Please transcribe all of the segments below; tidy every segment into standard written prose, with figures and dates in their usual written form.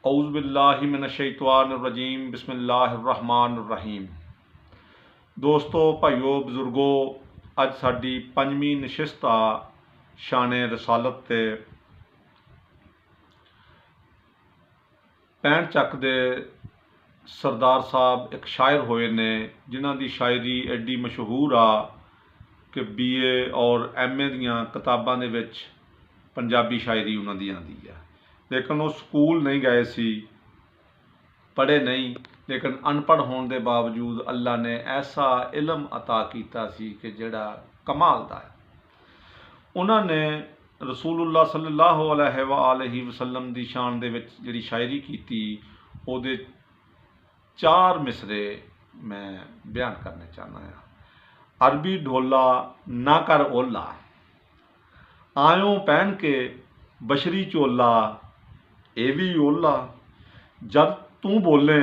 औज़ुबिल्लाहि मिनश्शैतानिर्रजीम बिस्मिल्लाहिर्रहमानिर्रहीम। दोस्तों, भाईओ, बजुर्गो, अज साडी पंजवीं नशिस्त आ शाने रसालत ते 65 ਚੱਕ ਦੇ सरदार साहब एक शायर होए ने जिन्हां दी शायरी एडी मशहूर आ कि BA और MA दियां किताबां दे विच पंजाबी शायरी उन्हां दी आंदी है। लेकिन वो स्कूल नहीं गए सी, पढ़े नहीं, लेकिन अनपढ़ होने के बावजूद अल्लाह ने ऐसा इलम अता किया सी कि जिहड़ा कमाल दा है। उन्होंने रसूलुल्लाह सल्लल्लाहु अलैहि वसल्लम दी शान दे विच जिहड़ी शायरी कीती उहदे 4 मिसरे मैं बयान करने चाहना है। अरबी ढोला ना कर ओला, आयों पहन के बशरी चोला, ए भी ओला, जब तू बोले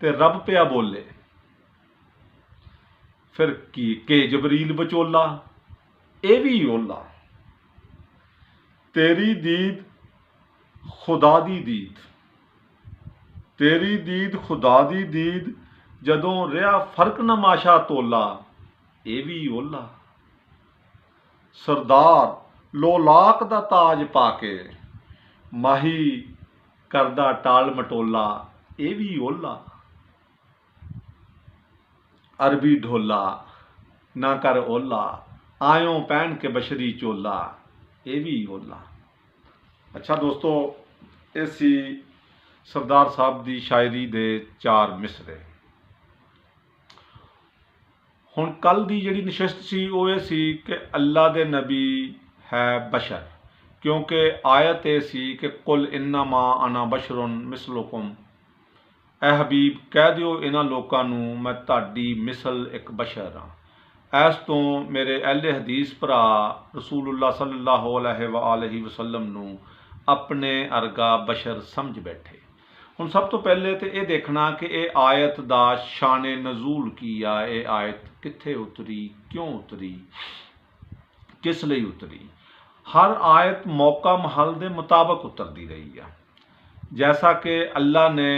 ते रब पिया बोले, फिर की के जबरील बचोला, ए भी ओला, तेरी दीद खुदा दी दीद, तेरी दीद खुदा दी दीद, जदों रिहा फर्क नमाशा तोला, ए भी ओला, सरदार लोलाक दा ताज पाके, माही करदा टाल मटोला, ए भी ओला, अरबी ढोला ना कर ओला, आयों पहन के बशरी चोला, ए भी ओला। अच्छा दोस्तों, ये सी सरदार साहब की शायरी दे 4 मिसरे। हुण कल की जिहड़ी नशिस्त सी वो ये सी कि अल्लाह दे नबी है बशर, क्योंकि आयत ये सी कि कुल इन्नमा अना बशरुन मिसलुकुम, ए हबीब कह दिओ इन्हां लोकां नूं मैं तुहाडी मिसल एक बशर हाँ। इस तो मेरे अहले हदीस भरा रसूलुल्लाह सल्लल्लाहु अलैहि वसल्लम नूं अपने अर्गा बशर समझ बैठे। हुण सब तो पहले तो यह देखना कि यह आयत दा शाने नजूल की आ, ये आयत कित्थे उतरी, क्यों उतरी, किस लिए उतरी। हर आयत मौका महल के मुताबिक उतरती रही है। जैसा कि अल्लाह ने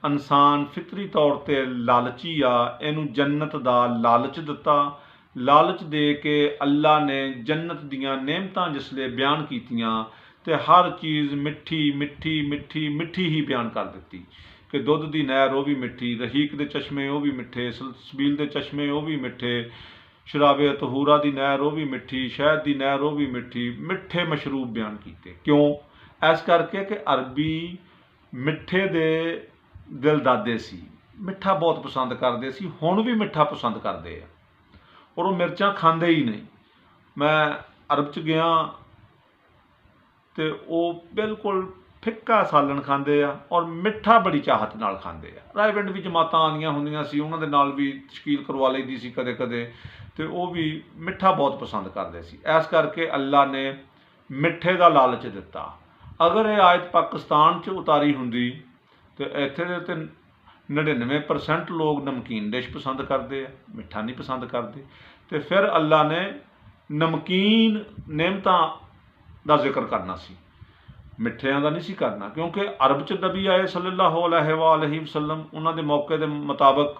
इंसान फितरी तौर पर लालची आ, इनू जन्नत दा लालच दिता, लालच दे के अल्लाह ने जन्नत दियां नेमतां जिसले बयान कीतियां ते हर चीज़ मिठी मिठी मिठी मिठी ही बयान कर दी कि दुध की नहर वह भी मिठी, रहीक के चश्मे वह भी मिठे, सलसबील के चश्मे वह भी मिठे, शराबे तहूरा की नहर वह भी मिठी, शहद की नहर वह भी मिठी, मिठे मशरूब बयान किए। क्यों? इस करके कि अरबी मिठे दे दिल दादे सी, मिठा बहुत पसंद करते सी, हुण भी मिठा पसंद करते हैं और वो मिर्चां खांदे ही नहीं। मैं अरब च गया तो वो बिल्कुल फिक्का सालन खांदे आ और मिठा बड़ी चाहत नाल खांदे आ। रायपिंड भी जमातां आंदियां हुंदियां सी, उन्हां दे नाल भी तशकील करवा लईदी सी कदे कदे, तो वो भी मिठा बहुत पसंद करते सी। इस करके अल्लाह ने मिठे का लालच दिता। अगर ये आयत पाकिस्तान च उतारी हुंदी तो इत्थे दे ते 99% लोग नमकीन डिश पसंद करते हैं, मिठा नहीं पसंद करते। तो फिर अल्लाह ने नमकीन नेमतां दा जिक्र करना सी, मिठियां दा नहीं सी करना, क्योंकि अरब च नबी आए सल्लल्लाहु अलैहि वसल्लम, उन्हां दे मौके के मुताबिक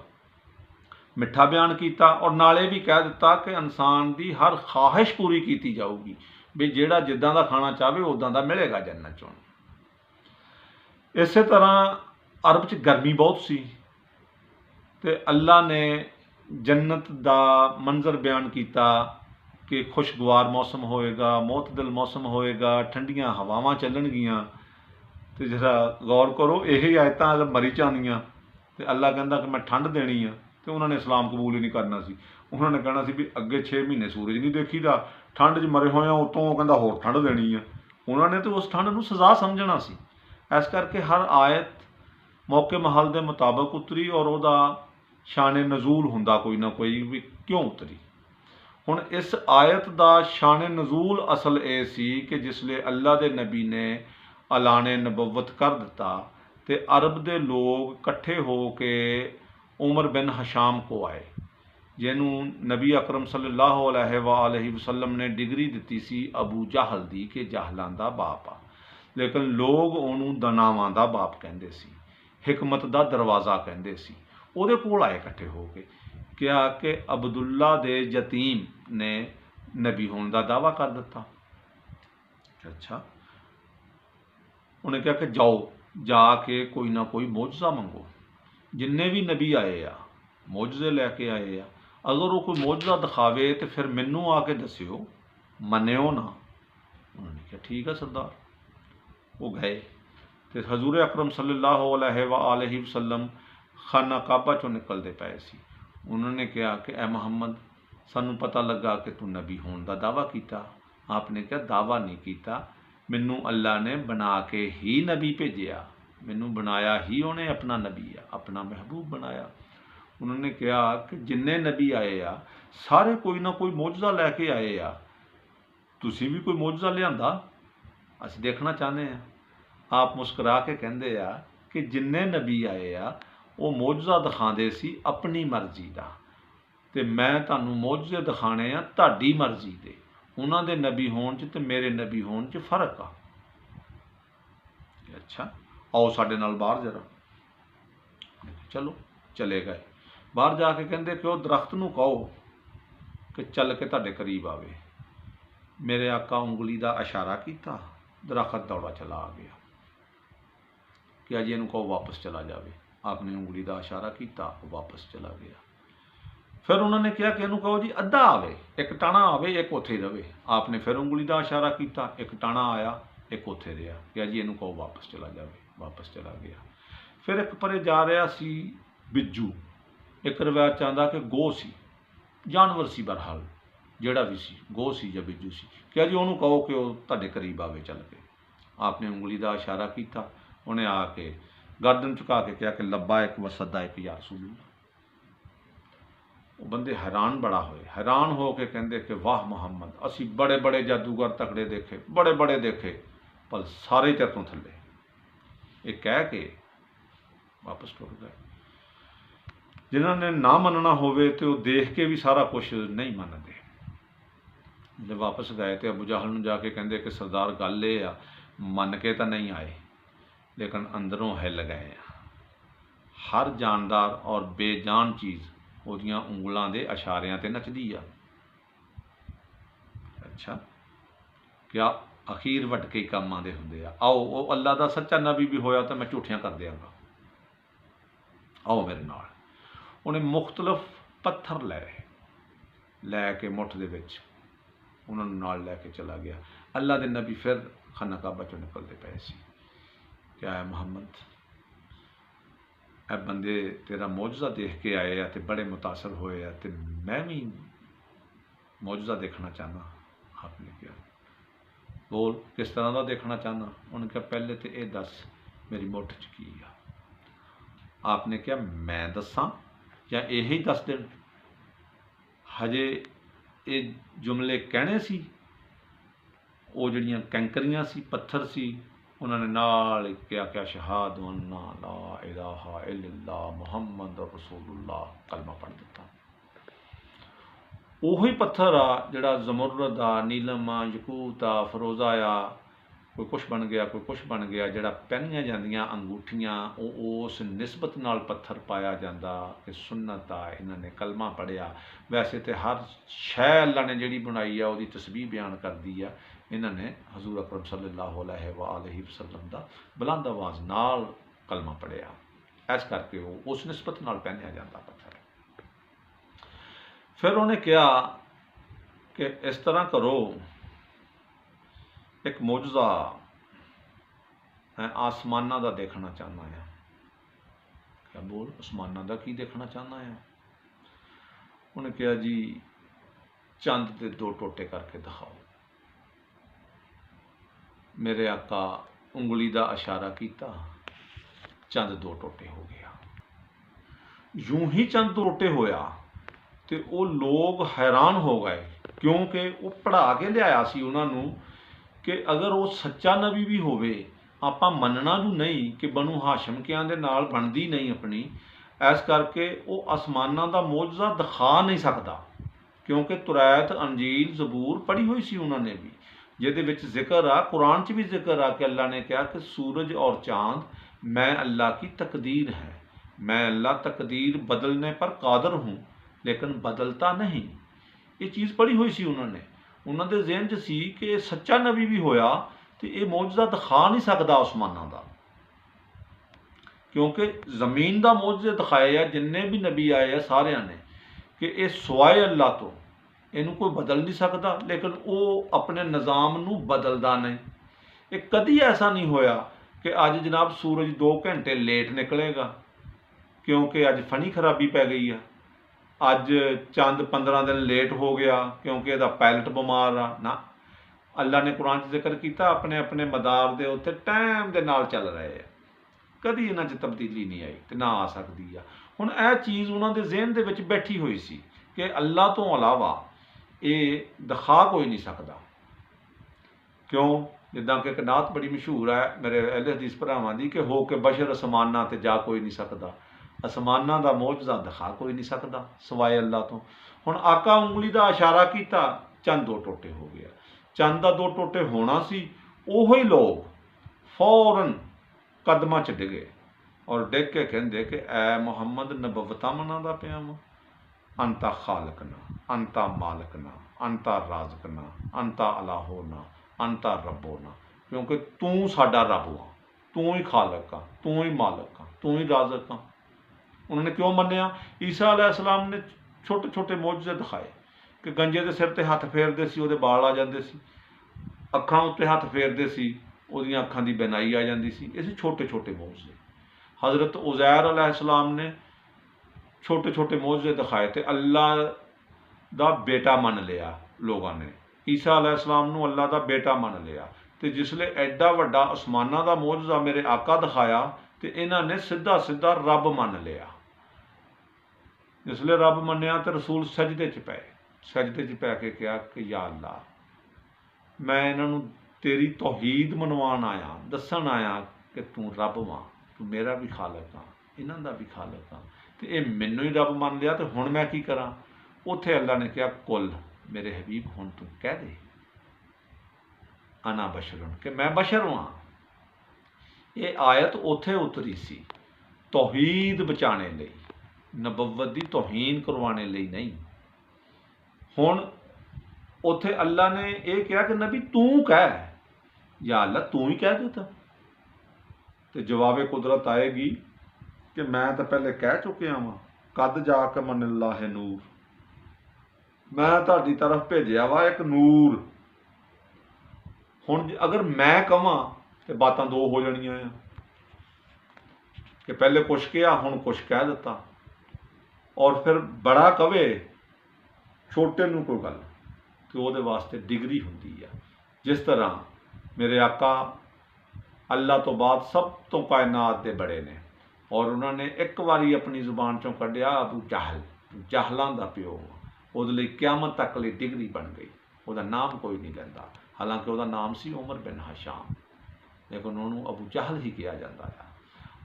मिठा बयान किया और नाले भी कह दिता कि इंसान की हर ख्वाहिश पूरी की जाऊगी, भी जिहड़ा जिद्दां दा खाना चाहे उदां दा मिलेगा जन्नत चों। इस तरह अरब च गर्मी बहुत सी ते अल्लाह ने जन्नत दा मंजर बयान किया कि खुशगवार मौसम होएगा, मोतदिल मौसम होएगा, ठंडियां हवावां चलणगियां। तो जरा गौर करो, यही आयतां अगर मरी जांदियां तो अल्लाह कहता कि मैं ठंड देनी है, तो उन्होंने इस्लाम कबूल ही नहीं करना सी। उन्होंने कहना सी भी अगे 6 महीने सूरज नहीं देखीदा, ठंड च मरे होए उतों कहता होर ठंड देनी है। उन्होंने तो उस ठंड नूं सज़ा समझना सी। इस करके हर आयत मौके महल के मुताबिक उतरी और वह शाने नजूल हुंदा कोई ना कोई भी क्यों उतरी। हुण इस आयत का शाने नजूल असल ये सी कि जिसले अल्लाह के नबी ने ऐलाने नबुव्वत कर दिता तो अरब के लोग कट्ठे हो के उमर बिन हशाम को आए, जिन्हों नबी अकरम सल्लल्लाहु अलैहि वसल्लम ने डिग्री दी सी अबू जहल दी कि जहलों का बाप आ। लेकिन लोग ਉਹਨੂੰ ਦਨਾਵਾਂ ਦਾ ਬਾਪ ਕਹਿੰਦੇ ਸੀ, हिकमत ਦਾ ਦਰਵਾਜ਼ਾ ਕਹਿੰਦੇ ਸੀ। ਉਹਦੇ ਕੋਲ ਆਏ ਇਕੱਠੇ ਹੋ ਕੇ, ਕਿਹਾ ਕਿ ਅਬਦੁੱਲਾ ਦੇ ਯਤੀਮ ਨੇ ਨਬੀ ਹੋਣ ਦਾ ਦਾਅਵਾ ਕਰ ਦਿੱਤਾ। ਅੱਛਾ, ਉਹਨੇ ਕਿਹਾ ਕਿ ਜਾਓ, ਜਾ ਕੇ ਕੋਈ ਨਾ ਕੋਈ ਮੋਜਜ਼ਾ ਮੰਗੋ। ਜਿੰਨੇ ਵੀ ਨਬੀ ਆਏ ਆ ਮੋਜਜ਼ੇ ਲੈ ਕੇ ਆਏ ਆ, ਅਗਰ ਉਹ ਕੋਈ ਮੋਜਜ਼ਾ ਦਿਖਾਵੇ ਤਾਂ ਫਿਰ ਮੈਨੂੰ ਆ ਕੇ ਦੱਸਿਓ, ਮੰਨਿਓ ਨਾ। ਉਹਨਾਂ ਨੇ ਕਿਹਾ ਠੀਕ ਆ ਸਰਦਾਰ। ਉਹ ਗਏ ਤੇ ਹਜ਼ੂਰ ਅਕਰਮ ਸੱਲੱਲਾਹੁ ਅਲੈहि ਵਸੱਲਮ ਖਾਨਾ ਕਾਬਾ ਚੋਂ ਨਿਕਲਦੇ ਪਏ ਸੀ। ਉਹਨਾਂ ਨੇ ਕਿਹਾ ਕਿ ਐ ਮੁਹੰਮਦ, ਸਾਨੂੰ ਪਤਾ ਲੱਗਾ ਕਿ ਤੂੰ ਨਬੀ ਹੋਣ ਦਾ ਦਾਅਵਾ ਕੀਤਾ। ਆਪਨੇ ਕਿਹਾ ਦਾਅਵਾ ਨਹੀਂ ਕੀਤਾ, ਮੈਨੂੰ ਅੱਲਾ ਨੇ ਬਣਾ ਕੇ ਹੀ ਨਬੀ ਭੇਜਿਆ, ਮੈਨੂੰ ਬਣਾਇਆ ਹੀ ਉਹਨੇ ਆਪਣਾ ਨਬੀ ਆ, ਆਪਣਾ ਮਹਿਬੂਬ ਬਣਾਇਆ। ਉਹਨਾਂ ਨੇ ਕਿਹਾ ਕਿ ਜਿੰਨੇ ਨਬੀ ਆਏ ਆ ਸਾਰੇ ਕੋਈ ਨਾ ਕੋਈ ਮੋਜਜ਼ਾ ਲੈ ਕੇ ਆਏ ਆ, ਤੁਸੀਂ ਵੀ ਕੋਈ ਮੋਜਜ਼ਾ ਲਿਆਂਦਾ? ਅਸੀਂ ਦੇਖਣਾ ਚਾਹੁੰਦੇ ਹਾਂ। ਆਪ ਮੁਸਕਰਾ ਕੇ ਕਹਿੰਦੇ ਆ ਕਿ ਜਿੰਨੇ ਨਬੀ ਆਏ ਆ ਉਹ ਮੋਜਜ਼ਾ ਦਿਖਾਉਂਦੇ ਸੀ ਆਪਣੀ ਮਰਜ਼ੀ ਦਾ, ਤੇ ਮੈਂ ਤੁਹਾਨੂੰ ਮੋਜਜ਼ੇ ਦਿਖਾਣੇ ਆ ਤੁਹਾਡੀ ਮਰਜ਼ੀ ਦੇ। ਉਹਨਾਂ ਦੇ ਨਬੀ ਹੋਣ 'ਚ ਤੇ ਮੇਰੇ ਨਬੀ ਹੋਣ 'ਚ ਫਰਕ ਆ। ਅੱਛਾ, ਆਓ ਸਾਡੇ ਨਾਲ ਬਾਹਰ ਜਰਾ। ਚਲੋ, ਚਲੇ ਗਏ। ਬਾਹਰ ਜਾ ਕੇ ਕਹਿੰਦੇ ਕਿ ਉਹ ਦਰਖਤ ਨੂੰ ਕਹੋ ਕਿ ਚੱਲ ਕੇ ਤੁਹਾਡੇ ਕਰੀਬ ਆਵੇ। ਮੇਰੇ ਆਕਾ ਉਂਗਲੀ ਦਾ ਇਸ਼ਾਰਾ ਕੀਤਾ, ਦਰਖਤ ਦੌੜਾ ਚਲਾ ਆ ਗਿਆ। ਕਿ ਅਜੇ ਇਹਨੂੰ ਕਹੋ ਵਾਪਸ ਚਲਾ ਜਾਵੇ। ਆਪਨੇ ਉਂਗਲੀ ਦਾ ਇਸ਼ਾਰਾ ਕੀਤਾ, ਉਹ ਵਾਪਸ ਚਲਾ ਗਿਆ। ਫਿਰ ਉਹਨਾਂ ਨੇ ਕਿਹਾ ਕਿ ਇਹਨੂੰ ਕਹੋ ਜੀ ਅੱਧਾ ਆਵੇ, ਇੱਕ ਟਾਣਾ ਆਵੇ, ਇੱਕ ਉੱਥੇ ਰਵੇ। ਆਪਨੇ ਫਿਰ ਉਂਗਲੀ ਦਾ ਇਸ਼ਾਰਾ ਕੀਤਾ, ਇੱਕ ਟਾਣਾ ਆਇਆ, ਇੱਕ ਉੱਥੇ ਰਿਹਾ। ਕਿ ਜੀ ਇਹਨੂੰ ਕਹੋ ਵਾਪਸ ਚਲਾ ਜਾਵੇ, ਵਾਪਸ ਚਲਾ ਗਿਆ। ਫਿਰ ਇੱਕ ਪਰੇ ਜਾ ਰਿਹਾ ਸੀ ਬਿੱਜੂ, ਇੱਕ ਰਵਾਇਤ 'ਚ ਆਉਂਦਾ ਕਿ ਗੋਹ ਸੀ, ਜਾਨਵਰ ਸੀ, ਬਹਰਹਾਲ ਜਿਹੜਾ ਵੀ ਸੀ, ਗੋਹ ਸੀ ਜਾਂ ਬਿੱਜੂ ਸੀ। ਕਿ ਜੀ ਉਹਨੂੰ ਕਹੋ ਕਿ ਉਹ ਤੁਹਾਡੇ ਕਰੀਬ ਆਵੇ ਚੱਲ ਕੇ। ਆਪਨੇ ਉਂਗਲੀ ਦਾ ਇਸ਼ਾਰਾ ਕੀਤਾ, ਉਹਨੇ ਆ ਕੇ ਗਰਦਨ ਝੁਕਾ ਕੇ ਕਿਹਾ ਕਿ ਲੱਬਾ ਇੱਕ ਵਸਦਾ ਇੱਕ ਯਾ ਰਸੂਲल्लाह। ਉਹ ਬੰਦੇ ਹੈਰਾਨ ਬੜਾ ਹੋਏ, ਹੈਰਾਨ ਹੋ ਕੇ ਕਹਿੰਦੇ ਕਿ ਵਾਹ ਮੁਹੰਮਦ, ਅਸੀਂ ਬੜੇ ਬੜੇ ਜਾਦੂਗਰ ਤਕੜੇ ਦੇਖੇ, ਬੜੇ ਬੜੇ ਦੇਖੇ, ਪਰ ਸਾਰੇ ਤੇਰੇ ਤੋਂ ਥੱਲੇ। ਇਹ ਕਹਿ ਕੇ ਵਾਪਸ ਟੁਰ ਗਏ। ਜਿਨ੍ਹਾਂ ਨੇ ਨਾ ਮੰਨਣਾ ਹੋਵੇ ਤੇ ਉਹ ਦੇਖ ਕੇ ਵੀ ਸਾਰਾ ਕੁਝ ਨਹੀਂ ਮੰਨਦੇ। ਜੇ ਵਾਪਸ ਗਏ ਤੇ ਅਬੂ ਜਹਲ ਨੂੰ ਜਾ ਕੇ ਕਹਿੰਦੇ ਕਿ ਸਰਦਾਰ ਗੱਲ ਇਹ ਆ, ਮੰਨ ਕੇ ਤਾਂ ਨਹੀਂ ਆਏ ਲੇਕਿਨ ਅੰਦਰੋਂ ਹਿੱਲ ਗਏ ਆ। ਹਰ ਜਾਨਦਾਰ ਔਰ ਬੇਜਾਨ ਚੀਜ਼ ਉਹਦੀਆਂ ਉਂਗਲਾਂ ਦੇ ਇਸ਼ਾਰਿਆਂ ਤੇ ਨੱਚਦੀ ਆ। ਅੱਛਾ, ਕਿਆ ਅਖੀਰ ਵੱਟ ਕੇ ਕੰਮ ਆਉਂਦੇ ਹੁੰਦੇ ਆ। ਆਓ, ਉਹ ਅੱਲਾ ਦਾ ਸੱਚਾ ਨਬੀ ਵੀ ਹੋਇਆ ਤਾਂ ਮੈਂ ਝੂਠੀਆਂ ਕਰ ਦਿਆਂਗਾ, ਆਓ ਮੇਰੇ ਨਾਲ। ਉਹਨੇ ਮੁਖਤਲਿਫ ਪੱਥਰ ਲੈ ਕੇ ਮੁੱਠ ਦੇ ਵਿੱਚ ਉਹਨਾਂ ਨੂੰ ਨਾਲ ਲੈ ਕੇ ਚਲਾ ਗਿਆ। ਅੱਲਾ ਦੇ ਨਬੀ ਫਿਰ ਖਾਨਾ ਕਾਬਾ ਚੋਂ ਨਿਕਲਦੇ ਪਏ ਸੀ। ਕਿਆ ਹੈ ਮੁਹੰਮਦ, ਇਹ ਬੰਦੇ ਤੇਰਾ ਮੌਜਜ਼ਾ ਦੇਖ ਕੇ ਆਏ ਆ ਤੇ ਬੜੇ ਮੁਤਾਸਰ ਹੋਏ ਆ, ਤੇ ਮੈਂ ਵੀ ਮੌਜਜ਼ਾ ਦੇਖਣਾ ਚਾਹੁੰਦਾ। ਆਪਨੇ ਕਿਹਾ ਬੋਲ, ਕਿਸ ਤਰ੍ਹਾਂ ਦਾ ਦੇਖਣਾ ਚਾਹੁੰਦਾ? ਉਹਨੇ ਕਿਹਾ ਪਹਿਲੇ ਤੇ ਇਹ ਦੱਸ ਮੇਰੀ ਮੁੱਠ 'ਚ ਕੀ ਆ। ਆਪਨੇ ਕਿਹਾ ਮੈਂ ਦੱਸਾਂ ਜਾਂ ਇਹ ਹੀ ਦੱਸ ਦੇਣ? ਹਜੇ ਇਹ ਜੁਮਲੇ ਕਹਿਣੇ ਸੀ, ਉਹ ਜਿਹੜੀਆਂ ਕੈਂਕਰੀਆਂ ਸੀ, ਪੱਥਰ ਸੀ, ਉਹਨਾਂ ਨੇ ਨਾਲ ਕਿਹਾ ਕਿ ਅਸ਼ਹਾਦੁ ਅੰਨਾ ਲਾ ਇਲਾਹਾ ਇल्लल्लाह ਮੁਹੰਮਦ ਰਸੂਲੁल्लाह, ਕਲਮਾ ਪੜ੍ਹ ਦਿੱਤਾ। ਉਹੀ ਪੱਥਰ ਆ ਜਿਹੜਾ ਜ਼ਮੁਰਦ ਆ, ਨੀਲਮ ਆ, ਯਕੂਤ ਆ, ਫਰੋਜ਼ਾ ਆ, ਕੋਈ ਕੁਛ ਬਣ ਗਿਆ, ਕੋਈ ਕੁਛ ਬਣ ਗਿਆ। ਜਿਹੜਾ ਪਹਿਨੀਆਂ ਜਾਂਦੀਆਂ ਅੰਗੂਠੀਆਂ, ਉਹ ਉਸ ਨਿਸਬਤ ਨਾਲ ਪੱਥਰ ਪਾਇਆ ਜਾਂਦਾ ਕਿ ਸੁਨਨਤ ਆ, ਇਹਨਾਂ ਨੇ ਕਲਮਾ ਪੜ੍ਹਿਆ। ਵੈਸੇ ਤਾਂ ਹਰ ਸ਼ੈ ਅੱਲਾ ਨੇ ਜਿਹੜੀ ਬਣਾਈ ਆ ਉਹਦੀ ਤਸਬੀਹ ਬਿਆਨ ਕਰਦੀ ਆ। ਇਹਨਾਂ ਨੇ ਹਜ਼ੂਰ ਅਕਰਮ ਸੱਲੱਲਾਹੁ ਅਲੈहि ਵਸੱਲਮ ਦਾ ਬੁਲੰਦ ਆਵਾਜ਼ ਨਾਲ ਕਲਮਾ ਪੜ੍ਹਿਆ, ਇਸ ਕਰਕੇ ਉਹ ਉਸ ਨਿਸਬਤ ਨਾਲ ਪਹਿਨਿਆ ਜਾਂਦਾ ਪੱਥਰ। ਫਿਰ ਉਹਨੇ ਕਿਹਾ ਕਿ ਇਸ ਤਰ੍ਹਾਂ ਕਰੋ, ਇੱਕ ਮੌਜਜ਼ਾ ਮੈਂ ਆਸਮਾਨਾਂ ਦਾ ਦੇਖਣਾ ਚਾਹੁੰਦਾ ਹਾਂ। ਕਿਆ ਬੋਲ, ਆਸਮਾਨਾਂ ਦਾ ਕੀ ਦੇਖਣਾ ਚਾਹੁੰਦਾ ਹੈ? ਉਹਨੇ ਕਿਹਾ ਜੀ ਚੰਦ ਦੇ 2 ਟੋਟੇ ਕਰਕੇ ਦਿਖਾਓ। ਮੇਰੇ ਆਕਾ ਉਂਗਲੀ ਦਾ ਇਸ਼ਾਰਾ ਕੀਤਾ, ਚੰਦ 2 ਟੋਟੇ ਹੋ ਗਿਆ। यूं ही चंद टोटे होया तो वो लोग हैरान हो गए, क्योंकि वो पढ़ा के लिया सी उन्होंने कि अगर वो सच्चा नबी भी होवे आपां मनना जू नहीं कि बनु हाशम कियां दे नाल बनदी नहीं अपनी, इस करके वो आसमानां दा मौजज़ा दिखा नहीं सकता, क्योंकि तुरैत अंजील जबूर पढ़ी हुई सी उन्होंने भी। ਜਿਹਦੇ ਵਿੱਚ ਜ਼ਿਕਰ ਆ, कुरान च भी जिक्र आ कि अल्लाह ने कहा कि सूरज और चांद मैं अल्लाह की तकदीर है, मैं अल्लाह तकदीर बदलने पर कादर हूँ लेकिन बदलता नहीं। ये चीज़ पढ़ी हुई सी उन्होंने दे ज़हन च सी कि ये सच्चा नबी भी होया तो ये मौजज़ा दिखा नहीं सकता आसमानां दा, क्योंकि ज़मीन का मौजज़े दिखाए आ जिन्ने भी नबी आए हैं सारिया ने कि ये सिवाए अल्लाह तो इनू कोई बदल नहीं सकता, लेकिन वो अपने निज़ाम नू बदलता नहीं। ये कदी ऐसा नहीं होया कि अज जनाब सूरज 2 घंटे लेट निकलेगा क्योंकि अज फनी खराबी पै गई है, अज चंद 15 दिन लेट हो गया क्योंकि इसका पायलट बीमार आ ना। अल्लाह ने कुरान च जिक्र किया अपने अपने मदार के उत्ते टाइम के नाल चल रहे हैं, कदी इन्हां च तब्दीली नहीं आई तो ना आ सकती है। हुण यह चीज़ उन्होंने ज़हन दे विच बैठी हुई सी कि अल्लाह तो इलावा ये दिखा कोई नहीं सकता। क्यों? जिदा कि एक नात बड़ी मशहूर है मेरे अहले हदीस भरावां दी कि हो के बशर असमाना ते जा कोई नहीं सकता, असमाना का मौजज़ा दिखा कोई नहीं सकता सिवाए अल्लाह तो। हुण आका उंगली का इशारा किया, चंद 2 टोटे हो गया। चंद का 2 टोटे होना सी, उही लोग फौरन कदमां च डिगे और डिग के कहते कि ऐ मुहम्मद नबुवतां मनांदा पिया वां, अंता खालकना, अंता मालकना, अंता राजकना, अंता अलाहोना, अंता रबोना, क्योंकि तू साडा रब वा, तू ही खालक आ, तू ही मालक आ, तू ही राजक आ। उन्होंने क्यों मन्निया? ईसा अलैहिस्सलाम ने छोटे छोटे मौजज़े दिखाए कि गंजे के सिर ते हथ फेरते सी उहदे बाल आ जाते सी, अखां उत्ते हथ फेरते सी उहदियां अखां दी बेनाई आ जाती सी। ये छोटे छोटे मौजज़े। हज़रत उज़ैर अलैहिस्सलाम ने छोटे छोटे मौजज़े दिखाए तो अल्लाह का बेटा मन लिया लोगों ने, ईसा अलैहिस्सलाम नूं अल्लाह का बेटा मन लिया। तो जिसले एडा वड्डा आसमाना का मौजज़ा मेरे आका दिखाया तो इन्हां ने सीधा सीधा रब मन लिया। जिसले रब मन्निया तो रसूल सजदे च पै, सजदे च पै के कहा कि या अल्लाह मैं इन्हां नूं तेरी तौहीद मनवान आया, दसन आया कि तू रब वां, तू मेरा भी खालक हाँ, इन्हां दा भी खालक हाँ, तो ये मैनू ही रब मान लिया तो हुण मैं की करा? उत्थे अल्लाह ने कहा कुल मेरे हबीब हुण तू कह दे अना बशरुन कि मैं बशर हाँ। ये आयत उत्थे उतरी सी तौहीद बचाने लई, नबुव्वत दी तौहीन करवाने लई नहीं। हुण उत्थे अल्लाह ने यह कहा कि नबी तू कह, या अल्लाह तू ही कह देता। तो जवाब कुदरत आएगी कि मैं तो पहले कह चुकिया वा, कद जाके मनिल्लाह नूर, मैं तुहाडी तरफ भेजिया वा एक नूर। हुण अगर मैं कहां तो बातां 2 हो जानियां आ कि पहले कुछ कहा हुण कुछ कह दिता, और फिर बड़ा कवे छोटे नूं कोई गल तो वो वास्ते डिग्री हुंदी है। जिस तरह मेरे आका अल्लाह तो बाद सब तो कायनात दे बड़े ने, और उन्होंने एक बारी अपनी जुबान चों कढ़िया अबू जहल, जहलों का प्यो, उहदे क्यामत तक लिए डिग्री बन गई। वह नाम कोई नहीं लैंदा, हालांकि वह नाम सी उमर बिन हशाम, लेकिन उन्होंने अबू जहल ही कहा जाता है।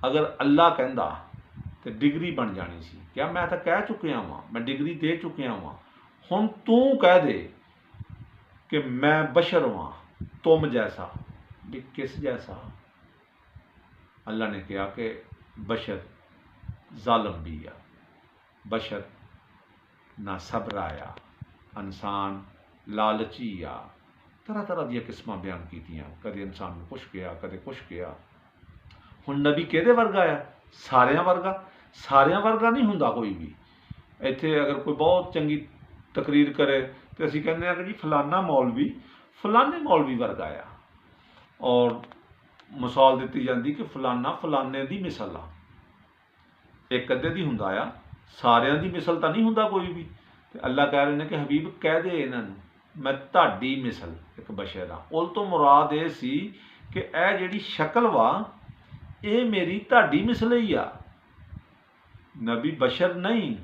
अगर अल्लाह कहता तो डिग्री बन जानी सी। क्या मैं तो कह चुकिया वा, मैं डिग्री दे चुकिया वा, हुण तू कह दे कि मैं बशर वा तुम जैसा। भी किस जैसा? अल्लाह ने कहा कि बशर जालम भी आ, बशर ना सब्र आया, इंसान लालची आ, तरह तरह दी किस्मां बयान कीतियां, कदे इंसान नूं कुछ कहा, कदे कुछ कहा। हुण नबी किहदे वर्गा आ? सारियां वर्गा? सारियां वर्गा नहीं हुंदा कोई भी। इत्थे अगर कोई बहुत चंगी तकरीर करे तो असीं कहंदे आ कि जी फलाना मौलवी वर्गा आ, और मिसाल दी जाती कि फलाना फलाने की मिसल आ। एक अद्धे की हुंदा आ, सारियां दी मिसल तो नहीं हुंदा कोई भी। तो अल्लाह कह रहे हैं कि हबीब कह दे इन्हां नूं मैं तुहाडी मिसल एक बशर आ। उल तो मुराद ये सी कि यह जिहड़ी शक्ल वा ये मेरी तुहाडी मिसल ही आ। नबी बशर नहीं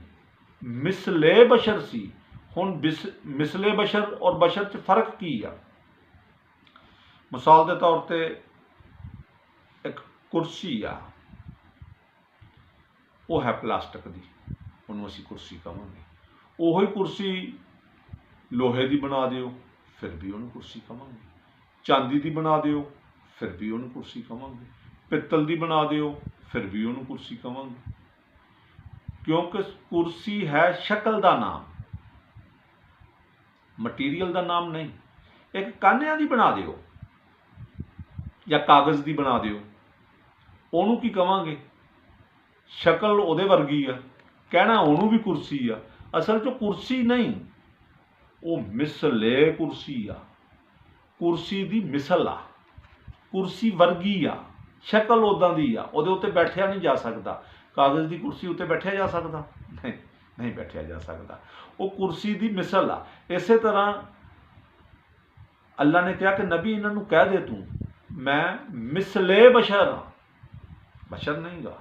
मिसले बशर सी। हुण मिसले बशर और बशर च फर्क की आ? मिसाल के तौर पर एक कुर्सी आ, वो है प्लास्टिक की, उन्होंने असीं कुर्सी कहांगे। उही कुर्सी लोहे की बना दिओ फिर भी उन्होंने कुर्सी कहांगे। ਚਾਂਦੀ ਦੀ ਬਣਾ ਦਿਓ ਫਿਰ ਵੀ ਉਹਨੂੰ ਕੁਰਸੀ ਕਵਾਂਗੇ, ਪਿੱਤਲ ਦੀ ਬਣਾ ਦਿਓ ਫਿਰ ਵੀ ਉਹਨੂੰ ਕੁਰਸੀ ਕਵਾਂਗੇ, ਕਿਉਂਕਿ ਕੁਰਸੀ ਹੈ ਸ਼ਕਲ ਦਾ ਨਾਮ, ਮਟੀਰੀਅਲ ਦਾ ਨਾਮ ਨਹੀਂ। ਇੱਕ ਕਾਨਿਆਂ ਦੀ ਬਣਾ ਦਿਓ ਜਾਂ ਕਾਗਜ਼ ਦੀ ਬਣਾ ਦਿਓ, ਉਹਨੂੰ ਕੀ ਕਵਾਂਗੇ? ਸ਼ਕਲ ਉਹਦੇ ਵਰਗੀ ਆ, ਕਹਿਣਾ ਉਹਨੂੰ ਵੀ ਕੁਰਸੀ ਆ। ਅਸਲ 'ਚ ਕੁਰਸੀ ਨਹੀਂ, ਉਹ ਮਿਸਲੇ ਕੁਰਸੀ ਆ, ਕੁਰਸੀ ਦੀ ਮਿਸਲ ਆ, ਕੁਰਸੀ ਵਰਗੀ ਆ, ਸ਼ਕਲ ਉੱਦਾਂ ਦੀ ਆ, ਉਹਦੇ ਉੱਤੇ ਬੈਠਿਆ ਨਹੀਂ ਜਾ ਸਕਦਾ। ਕਾਗਜ਼ ਦੀ ਕੁਰਸੀ ਉੱਤੇ ਬੈਠਿਆ ਜਾ ਸਕਦਾ? ਨਹੀਂ, ਨਹੀਂ ਬੈਠਿਆ ਜਾ ਸਕਦਾ। ਉਹ ਕੁਰਸੀ ਦੀ ਮਿਸਲ ਆ। ਇਸੇ ਤਰ੍ਹਾਂ ਅੱਲਾ ਨੇ ਕਿਹਾ ਕਿ ਨਬੀ ਇਹਨਾਂ ਨੂੰ ਕਹਿ ਦੇ ਤੂੰ ਮੈਂ ਮਿਸਲੇ ਬਸ਼ਰ ਹਾਂ, ਬਸ਼ਰ ਨਹੀਂ ਗਾ।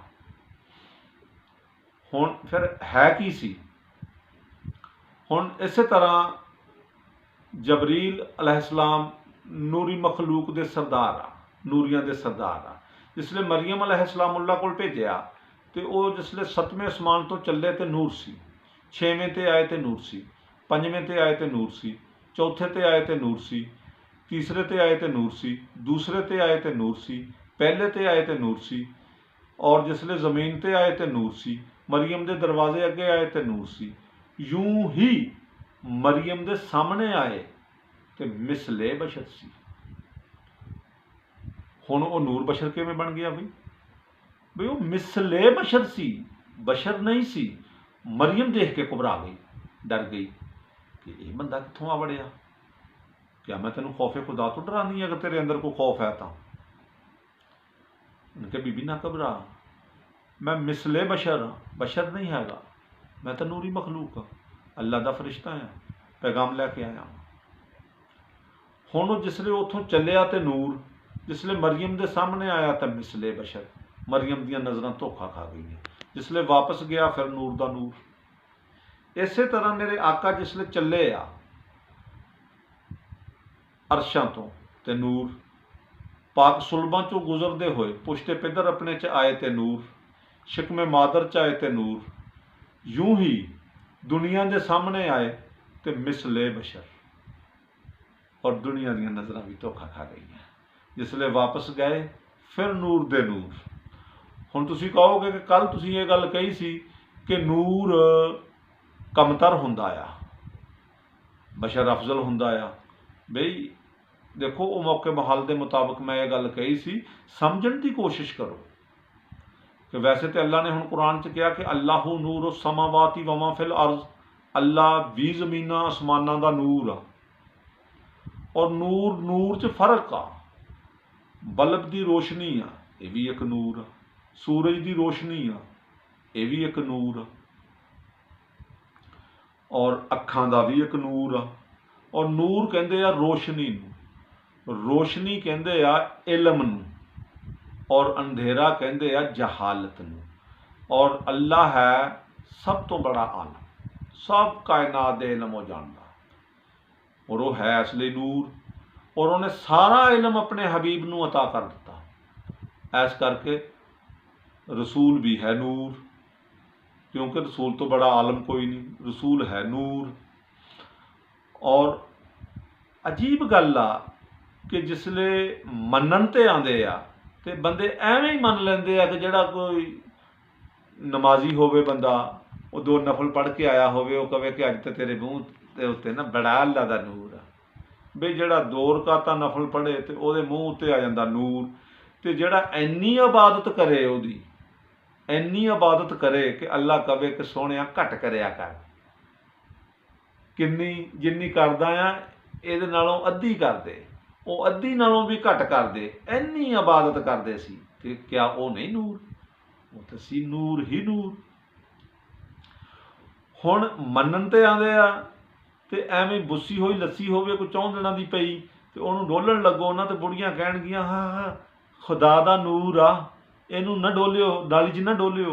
ਹੁਣ ਫਿਰ ਹੈ ਕੀ ਸੀ? ਹੁਣ ਇਸੇ ਤਰ੍ਹਾਂ ਜਬਰੀਲ अलैहिस्सलाम ਨੂਰੀ ਮਖਲੂਕ ਦੇ ਸਰਦਾਰ ਆ, ਨੂਰੀਆਂ ਦੇ ਸਰਦਾਰ ਆ। ਜਿਸਲੇ ਮਰੀਮ अलैहिस्सलाम ਅੱਲਾ ਕੋਲ ਭੇਜਿਆ ਤੇ ਉਹ ਜਿਸਲੇ 7ਵੇਂ ਅਸਮਾਨ ਤੋਂ ਚੱਲੇ ਤੇ ਨੂਰ ਸੀ, 6ਵੇਂ ਤੇ ਆਏ ਤੇ ਨੂਰ ਸੀ, 5ਵੇਂ ਤੇ ਆਏ ਤੇ ਨੂਰ ਸੀ, ਚੌਥੇ ਤੇ ਆਏ ਤੇ ਨੂਰ ਸੀ, ਤੀਸਰੇ ਤੇ ਆਏ ਤੇ ਨੂਰ ਸੀ, ਦੂਸਰੇ ਤੇ ਆਏ ਤੇ ਨੂਰ ਸੀ, ਪਹਿਲੇ ਤੇ ਆਏ ਤੇ ਨੂਰ ਸੀ, ਔਰ ਜਿਸਲੇ ਜ਼ਮੀਨ ਤੇ ਆਏ ਤੇ ਨੂਰ ਸੀ, ਮਰੀਮ ਦੇ ਦਰਵਾਜ਼ੇ ਅੱਗੇ ਆਏ ਤੇ ਨੂਰ ਸੀ। यूं ही मरियम दे सामने आए तो मिसले बशर सी। हुण वो नूर बशर किवें बन गया बई? बई वो मिसले बशर सी, बशर नहीं सी। मरियम देख के घबरा गई, डर गई कि ये बंदा कित्थों आ वड़िया, क्या मैं तेनों खौफे खुदा तो डरानी अगर तेरे अंदर कोई खौफ है तो? उनके बीबी ना घबरा, मैं मिसले बशर हाँ, बशर नहीं हैगा, मैं तो नूरी मखलूक हाँ, अल्लाह का फरिश्ता हाँ, पैगाम लैके आया। हुण जिसले उतों चलिया तो नूर, जिसले मरियम के सामने आया तो मिसले बशर, मरियम दियां नज़रां धोखा खा गई। जिसले वापस गया फिर नूर दा नूर। इसे तरह मेरे आका जिसले चले आ अरशां तो ते नूर, पाक सुलभां चों गुजरते हुए पुश्ते पिदर अपने च आए ते नूर, शिकमे मादर च आए ते नूर। यूं ही दुनिया के सामने आए तो मिसले बशर, और दुनिया दी नज़रां भी धोखा खा गई हैं। जिसले वापस गए फिर नूर दे नूर। हुण तुसीं कहोगे कि कल तुसीं ये गल कही सी कि नूर कमतर हुंदा आ, बशर अफजल हुंदा आ। बई देखो वो मौके महल के मुताबिक मैं ये गल कही सी, समझण की कोशिश करो कि वैसे तो अल्लाह ने हुण कुरान च कहा कि अल्लाहु नूर समावाती वमा फिल अर्ज, अल्लाह भी जमीना आसमाना का नूर आ। और नूर नूर च फर्क आ, बल्ब की रोशनी आ ये भी एक नूर आ, सूरज की रोशनी आ ये भी एक नूर आ, और अखां दा भी एक नूर आ। और नूर कहंदे आ रोशनी नूं, रोशनी कहंदे आ इलम नूं, और अंधेरा कहंदे आ जहालत नूं। और अल्लाह है सब तो बड़ा आलम, सब कायनात दे इलम वो जानदा, और वो है असली नूर। और उन्हें सारा इलम अपने हबीब नूं अता कर दिता। ऐस करके रसूल भी है नूर, क्योंकि रसूल तो बड़ा आलम कोई नहीं, रसूल है नूर। और अजीब गल आ कि जिसले मनन ते आंदे आ ते बंदे एवें ही मन लेंदे आ कि जिहड़ा कोई नमाजी होवे बंदा, वो 2 नफल पढ़ के आया होवे, वो कहे कि अज तो तेरे मूँह के उत्ते ना बड़ा अल्लाह दा नूर आ। बई जिहड़ा 2 रकातां नफल पढ़े तो वो मूँह उत्ते आ जांदा नूर, ते जिहड़ा इन्नी इबादत करे, उहदी इन्नी इबादत करे कि अल्लाह कहे कि सोहणिया घट करिया कर, किन्नी जिन्नी करदा आ इहदे नालों अद्धी कर दे, वो अद्धी नालों भी घट कर दे, इन्नी इबादत करदे सी, ते क्या वो नहीं नूर? वो तो सी नूर ही नूर। हुण मनन ते आंदे आ ते एवें बुस्सी होई लस्सी होवे कोई 4 दिनां दी पई ते उहनूं डोलण लगो ना, तो बुढ़ियां कहणगियां हाँ हाँ खुदा दा नूर आ, इहनूं ना डोलियो, नाली 'च ना डोलियो,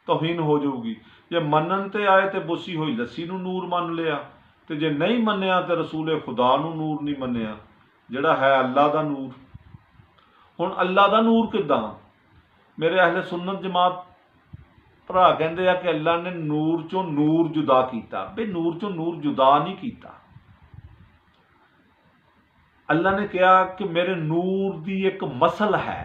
तौहीन हो जाऊगी। जे मनन ते आए तो बुस्सी होई लस्सी नूं नूर मन लिया, तो जे नहीं मन्निया तो रसूले खुदा नूं नूर नहीं मन्निया, जिहड़ा है अल्लाह दा नूर। हुण अल्लाह दा नूर किदां? मेरे अहले सुन्नत जमात भरा कहंदे आ कि अल्लाह ने नूर चों नूर जुदा कीता। बे नूर चों नूर जुदा नहीं कीता, अल्लाह ने कहा कि मेरे नूर की एक मसल है।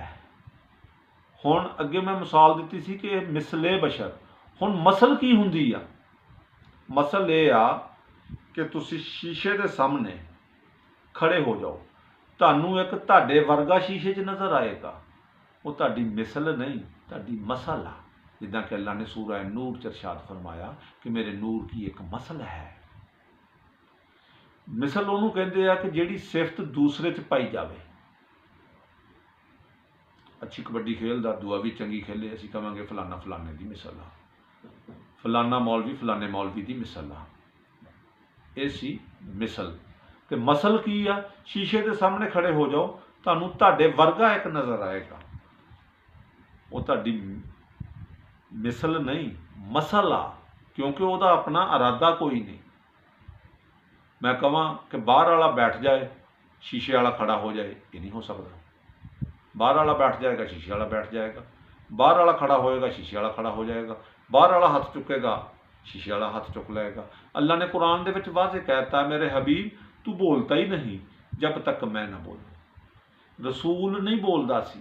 हुण अगे मैं मिसाल दी सी कि मिसले बशर, हुण मसल की हुंदी आ? मसल ये आ कि तुसी शीशे के सामने खड़े हो जाओ, तुहानू एक तुहाडे वर्गा शीशे 'च नज़र आएगा, वो तुहाडी मिसल नहीं, तुहाडी मसल आ। जिद्दां कि अल्लाह ने सूरह नूर च इरशाद फरमाया कि मेरे नूर की एक मसल है। मिसल ਉਹਨੂੰ ਕਹਿੰਦੇ ਆ कि ਜਿਹੜੀ सिफत दूसरे 'ਚ पाई जाए। अच्छी कबड्डी खेलदा, दुआ भी चंगी खेले, असीं कहांगे फलाना फलाने की मिसल आ, फलाना मौलवी की मिसल आ। ये सी मिसल। ते मसल की आ? शीशे के सामने खड़े हो जाओ, तुहानू तुहाडे वर्गा एक नज़र आएगा, वो तुहाडी मिसल नहीं मसल आ, क्योंकि वह अपना इरादा कोई नहीं। मैं कहां कि बाहर वाला बैठ जाए, शीशे वाला खड़ा हो जाए, ये नहीं हो सकता। बाहर वाला बैठ जाएगा, शीशे वाला बैठ जाएगा, बाहर वाला खड़ा होएगा, शीशे वाला खड़ा हो जाएगा, बाहर वाला हाथ चुकेगा, शीशे वाला हाथ चुक लेगा। अल्लाह ने कुरान दे विच वाज़े कहता, मेरे हबीब तू बोलता ही नहीं जब तक मैं ना बोलूं। रसूल नहीं बोलता सी,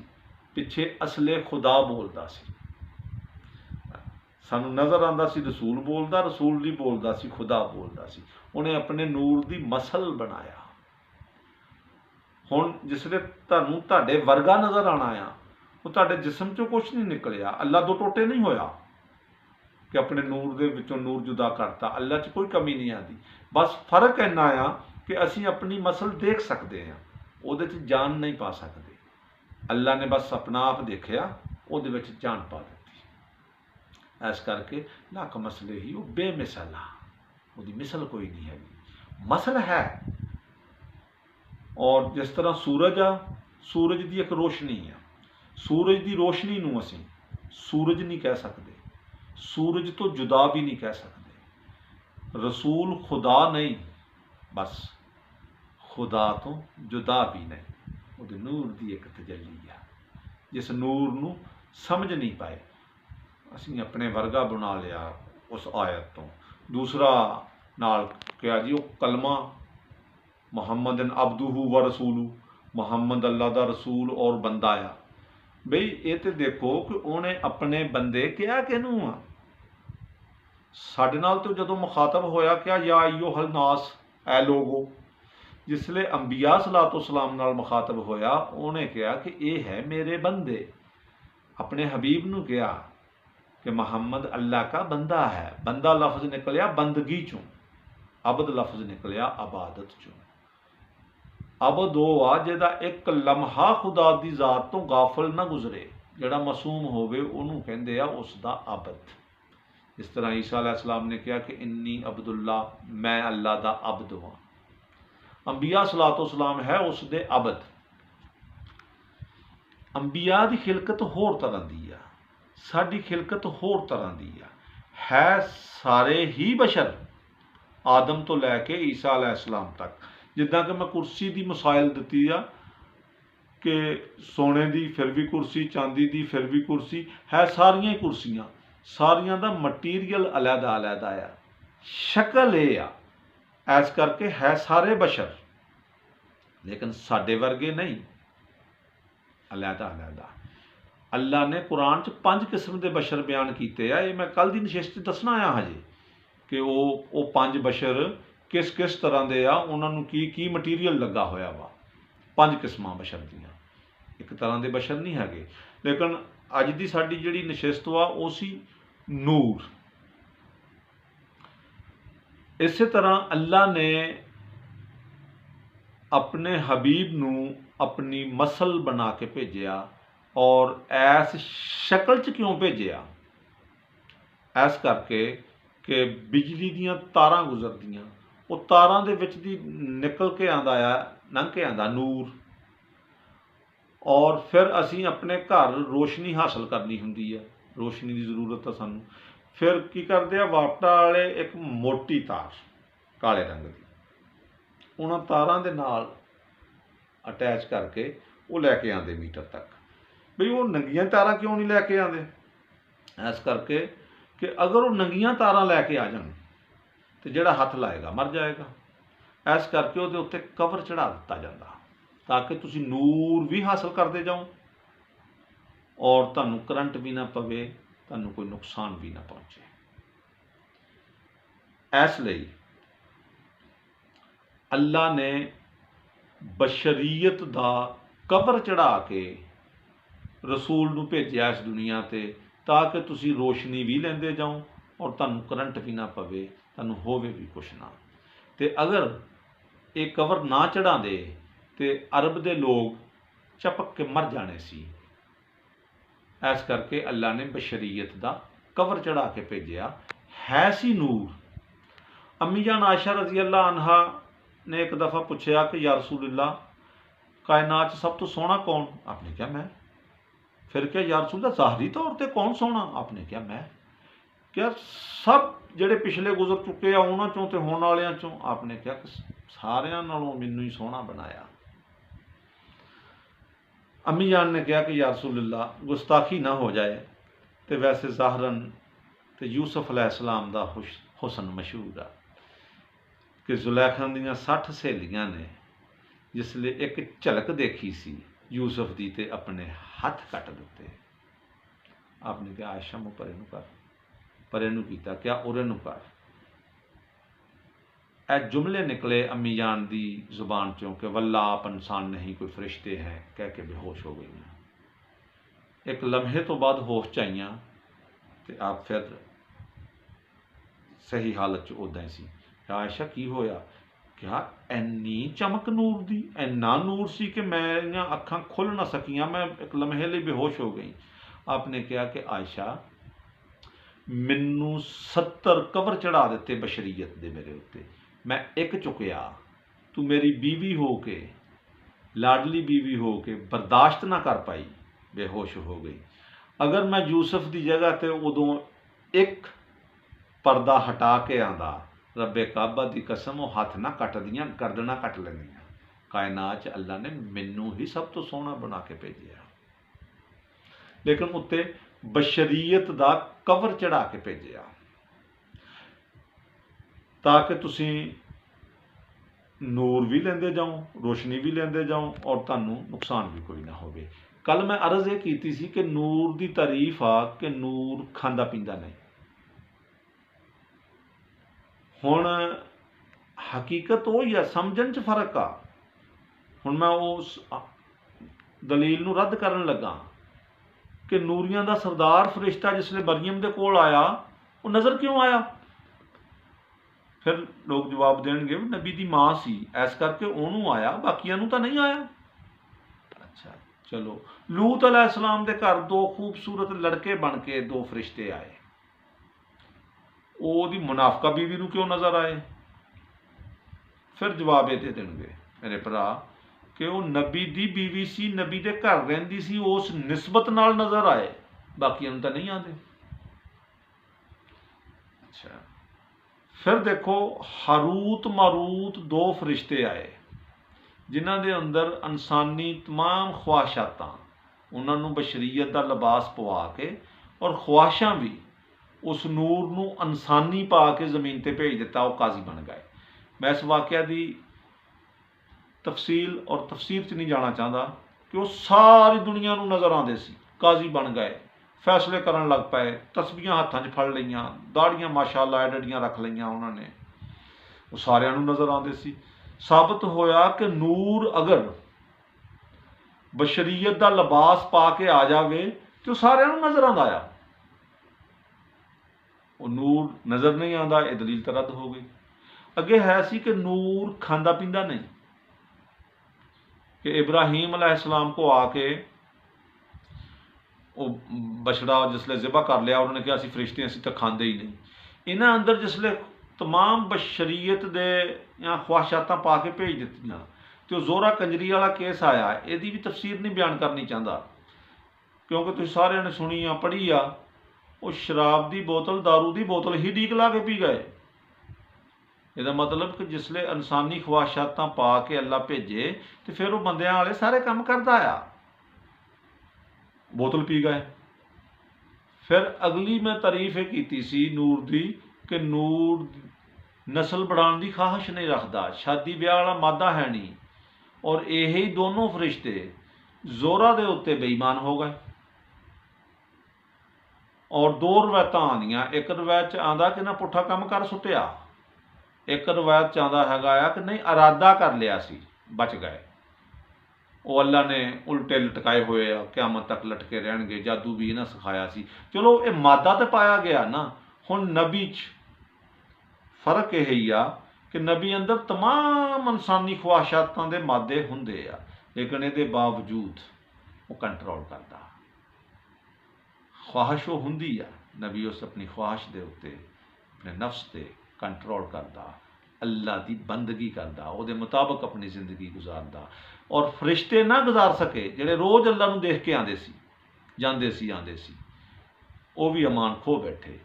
पिछे असले खुदा बोलता सी। सानू नज़र आंदा सी रसूल बोलदा, रसूल नहीं बोलता सी, खुदा बोलता सी। उन्हें अपने नूर की मसल बनाया। हुण जिसले तुहानू तुहाडे वर्गा नज़र आना आ, वो तुहाडे जिस्म चों कुछ नहीं निकलिया, अल्लाह दो टोटे नहीं होया कि अपने नूर दे विचों नूर जुदा करता। अल्लाह च कोई कमी नहीं आती, बस फर्क इन्ना आ कि असीं अपनी मसल देख सकते हैं, उहदे च जान नहीं पा सकते। अल्लाह ने बस अपना आप देखिया, उहदे विच जान पा दी। इस करके लक मसले ही वो बेमिसल आ, उहदी मिसल कोई नहीं हैगी, मसल है। और जिस तरह सूरज आ, सूरज की एक रोशनी आ, सूरज की रोशनी नूं असीं सूरज नहीं कह सकते, सूरज तो जुदा भी नहीं कह सकते। रसूल खुदा नहीं, बस खुदा तो जुदा भी नहीं, उहदे नूर की एक तजल्ली आ। जिस नूर नूं समझ नहीं पाए, असीं अपने वर्गा बना लिया उस आयत तो। दूसरा नाल कहा जी, वो कलमा मुहम्मदन अब्दुहू व रसूलू, मुहम्मद अल्लाह दा रसूल और बंदा आ। बई ये तो देखो कि उन्हें अपने बंदे क्या किनू आ? साडे नाल तो जदों मुखातब होया क्या या अय्युहल नास, ऐ लोगो। जिसले अंबिया सलातो सलाम नाल मुखातब होया, उन्हें कहा कि ये है मेरे बंदे। अपने हबीब नूं कहा कि मुहम्मद अल्लाह का बंदा है। बंदा लफ्ज़ निकलिया बंदगी चों, अबद लफ्ज़ निकलिया अबादत चों। अबद वो आ जिहदा एक लम्हा खुदा दी जात तो गाफिल ना गुजरे, जिहड़ा मासूम होवे उहनूं कहंदे आ उसदा अबद। इस तरह ईसा अलैहिस्सलाम ने कहा कि इन्नी अब्दुल्ला, मैं अल्लाह दा अब्द हां। अंबिया सलातो सलाम है उसदे अबद। अंबिया की खिलकत होर तरह की आ, साडी खिलकत होर तरह की है सारे ही बशर, आदम तो लैके ईसा अलैहिस्सलाम तक। जिद्दां कि मैं कुर्सी की मिसाल दी आ कि सोने की फिर भी कुर्सी, चांदी की फिर भी कुर्सी है, सारियां ही कुर्सियां, सारियां दा मटीरियल अलहदा अलहदा आ, शक्ल ये आ। ऐस करके है सारे बशर, लेकिन साडे वर्गे नहीं, अलहदा अलहदा। अल्लाह ने कुरान च 5 किस्म के बशर बयान किए हैं। ये मैं कल की नशिस्त दसना आया हजे कि वो 5 बशर किस किस तरह के आ, उन्होंने की मटीरियल लगा होया वा। 5 किस्मां बशर दियाँ, एक तरह के बशर नहीं है। लेकिन अज की साडी जिहड़ी नशिस्त वा वो सी नूर। इस तरह अल्लाह ने अपने हबीब नूं अपनी मसल बना के भेजिया, और ऐस शक्ल च क्यों भेजिया? ऐस करके कि बिजली दियां तारां गुजरदियां, वो तारां दे विच दी निकल के आंदा आ, लंघ के आंदा नूर, और फिर असीं अपने घर रोशनी हासिल करनी हुंदी है, रोशनी की जरूरत है सानूं। फिर की करदे आ, वाटा वाले एक मोटी तार काले रंग की, उन्हां तारां दे नाल अटैच करके वो लैके आंदे मीटर तक। बई वो नंगियां तारां क्यों नहीं लैके आंदे? इस करके कि अगर वो नंगियां तारां लैके आ जाण तो जिहड़ा हथ लाएगा मर जाएगा। इस करके उहदे उत्ते कवर चढ़ा दिता जाता। ताकि तुसी नूर भी हासिल करते जाओ और तुहानू करंट भी ना पवे, तुहानू कोई नुकसान भी ना पहुँचे। इसलिए अल्लाह ने बशरीयत दा कवर चढ़ा के रसूल नू भेजिया इस दुनिया ते, ताकि तुसी रोशनी भी लेंदे जाओ और तुहानू करंट भी ना पवे, तुहानू होवे भी कुछ ना। ते अगर ये कवर ना चढ़ाते तो अरब के लोग झपक के मर जाने सी। इस करके अल्लाह ने बशरीयत का कवर चढ़ा के भेजा है सी नूर। अम्मी जान आयशा रजी अल्लाह अनहा ने एक दफ़ा पूछा कि या रसूलल्लाह कायनात सब तो सोहना कौन? आपने क्या मैं। फिर क्या या रसूलल्लाह ज़ाहरी तौर पर कौन सोहना? आपने क्या मैं। क्या सब ਜਿਹੜੇ पिछले गुजर चुके आ उन्होंने चों तो होने वाले चों? आपने क्या सारिਆਂ नालों मैनू ही सोहना बनाया। अम्मी जान ने कहा कि या रसूलल्लाह गुस्ताखी ना हो जाए तो वैसे ज़ाहरन तो यूसुफ अलैहिस्सलाम दा हुसन मशहूर आ कि जुलैखा दियां 60 सहेलियां ने जिसले एक झलक देखी सी यूसुफ दी ते अपने हथ कट दिते। आपने कहा आयशा मुँह परे नूं कर, परे नूं कीता, क्या उरे नूं कर। ए जुमले निकले अम्मी जान दी जुबान चों कि वल्ला आप इंसान नहीं कोई फरिश्ते हैं, कह के बेहोश हो गई। एक लम्हे तो बाद होश च आईयां ते आप फिर सही हालत च उदा ही सी। आयशा की होया? क्या इन्नी चमक नूर दी, इन्ना नूर सी कि मेरियां अखां खुल ना सकियां, मैं एक लम्हे लिए बेहोश हो गई। आपने कहा कि आयशा मैनू 70 कवर चढ़ा दिते बशरीयत दे मेरे उत्ते, मैं एक चुकया, तू मेरी बीवी हो के लाडली बीवी हो के बर्दाश्त ना कर पाई, बेहोश हो गई। अगर मैं यूसुफ की जगह ते उदों एक पर्दा हटा के आंदा, रब्बे काबा की कसम वो हथ ना कट दियां, गर्दना कट लैंदियां। कायनात अल्लाह ने मैनू ही सब तो सोहना बना के भेजिया, लेकिन उत्ते बशरीयत का कवर चढ़ा के भेजिया ताकि तुसी नूर भी लेंदे जाओ, रोशनी भी लेंदे जाओ और तुहानू नुकसान भी कोई ना होवे। कल मैं अर्ज़ ये कीती सी कि नूर की तारीफ आ कि नूर खांदा पींदा नहीं। हुण हकीकत वो ही है, समझण च फर्क आ। हुण मैं उस दलील नूं रद्द करन लगा कि नूरियां दा सरदार फरिश्ता जिसले मरियम दे कोल आया वो नज़र क्यों आया? फिर लोग जवाब देणगे नबी दी मां सी इस करके उहनूं आया, बाकियां नूं तां नहीं आया। अच्छा चलो, लूत अलैहिस्सलाम दे घर 2 खूबसूरत लड़के बन के 2 फरिश्ते आए, ओहदी मुनाफका बीवी नूं क्यों नज़र आए? फिर जवाब ये दे देणगे मेरे भरा कि वह नबी दी बीवी सी, नबी दे घर रहिंदी सी, उस निस्बत नाल नज़र आए, बाकियां नूं तां नहीं आते। अच्छा फिर देखो हारूत मारूत 2 फरिश्ते आए जिन्हां दे अंदर इंसानी तमाम ख्वाहिशातां, उन्होंने बशरीयत का लिबास पवा के और ख्वाहिशां भी उस नूर नूं इंसानी पा के जमीन ते भेज दिता, वो काजी बन गए। मैं इस वाक़या की तफसील और तफसीर च नहीं जाना चाहता कि वो सारी दुनिया नूं नज़र आते सी, काजी बन गए, फैसले करन लग पे, तस्बीहां हत्थां 'च फड़ लईयां, दाड़ियां माशाअल्लाह एडियां रख लईयां उन्होंने, वो सारियां नूं नज़र आते सी। साबित होया कि नूर अगर बशरीयत का लिबास पा के आ जाए तो सारियां नूं नज़र आंदा आ, वो नूर नज़र नहीं आता, यह दलील तो रद्द हो गई। अगे है सी कि नूर खांदा पींदा नहीं, कि इब्राहीम अलैहिस्सलाम को आके वो बछड़ा जिसले ज़िबा कर लिया, उन्होंने कहा असीं फरिश्ते असीं तो खांदे ही नहीं। इन्हां अंदर जिसले तमाम बशरीयत दे या ख्वाहिशातां पा के भेज दित्तियां तो जोरा कंजरी वाला केस आया, यदी भी तफसीर नहीं बयान करनी चाहता क्योंकि तुसीं सारिआं ने सुनी आ पढ़ी आ, वो शराब की बोतल दारू की बोतल ही ढीक ला के पी गए। यदा मतलब कि जिसले इंसानी ख्वाहिशातां पा के अल्लाह भेजे तो फिर वो बंदियां वाले सारे काम करता आ, बोतल पी गए। फिर अगली मैं तारीफ ये की सी नूर की कि नूर नस्ल बढ़ाने की ख्वाहिश नहीं रखता, शादी ब्याह वाला मादा है नहीं, और यही दोनों फरिश्ते जोरा दे उत्ते बेईमान हो गए। और दो रवायत आंदियां, एक रवायत च आंदा कि ना पुट्ठा काम कर सुटिया, एक रवायत च आंदा हैगा कि नहीं इरादा कर लिया सी, बच गए। वो अल्लाह ने उल्टे लटकाए हुए आ, क्यामत तक लटके रहणगे, जादू भी इन्हें सिखाया सी। चलो ये मादा तो पाया गया ना। हुण नबी च फर्क यही आ कि नबी अंदर तमाम इंसानी ख्वाहिशातां दे मादे हुंदे आ, लेकिन ये बावजूद वो कंट्रोल करता। ख्वाहिश वो हुंदी आ, नबी उस अपनी ख्वाहिश दे उत्ते अपने नफ्स ते कंट्रोल करता, अल्लाह की बंदगी करता, वो मुताबिक अपनी जिंदगी गुजारदा। और फरिश्ते ना गुजार सके जिहड़े रोज़ अल्लाह नूं देख के आंदे सी, जांदे सी, आंदे सी, वो भी अमान खो बैठे।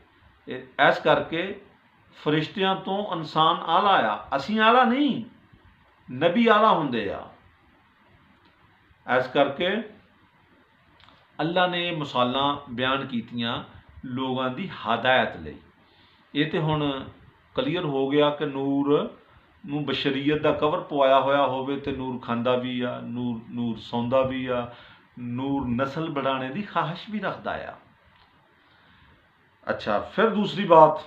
इस करके फरिश्तियां तो इंसान आला आ, असीं आला नहीं, नबी आला हुंदे आ। इस करके अल्लाह ने मिसालां बयान कीतियां लोगों की हदायत लई। ये तो हुण क्लीयर हो गया कि नूर नूं बशरीयत का कवर पवाया होया होवे ते नूर खांदा भी आ, नूर सौंदा भी आ, नूर नस्ल बढ़ाने की ख्वाहिश भी रखता आ। अच्छा, फिर दूसरी बात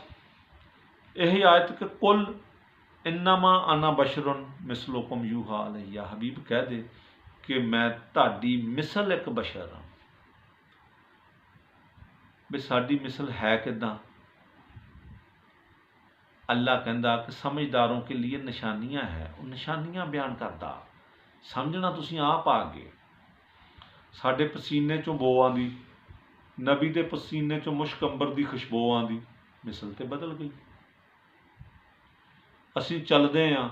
यही आयत कि कुल इन्नमा आना बशरुन मिसलुकुम यूहा अलैया, हबीब कह दे कि मैं ताड़ी मिसल एक बशर हाँ। भी साड़ी मिसल है किदां? अल्लाह कहता कि समझदारों के लिए निशानियां है, वो निशानियां बयान करता, समझना तुसीं आप आ गए। साडे पसीने चों बो आंदी, नबी दे पसीने चों मुश्क अंबर की खुशबू आंदी, मिसल ते बदल गई। असीं चलदे हाँ,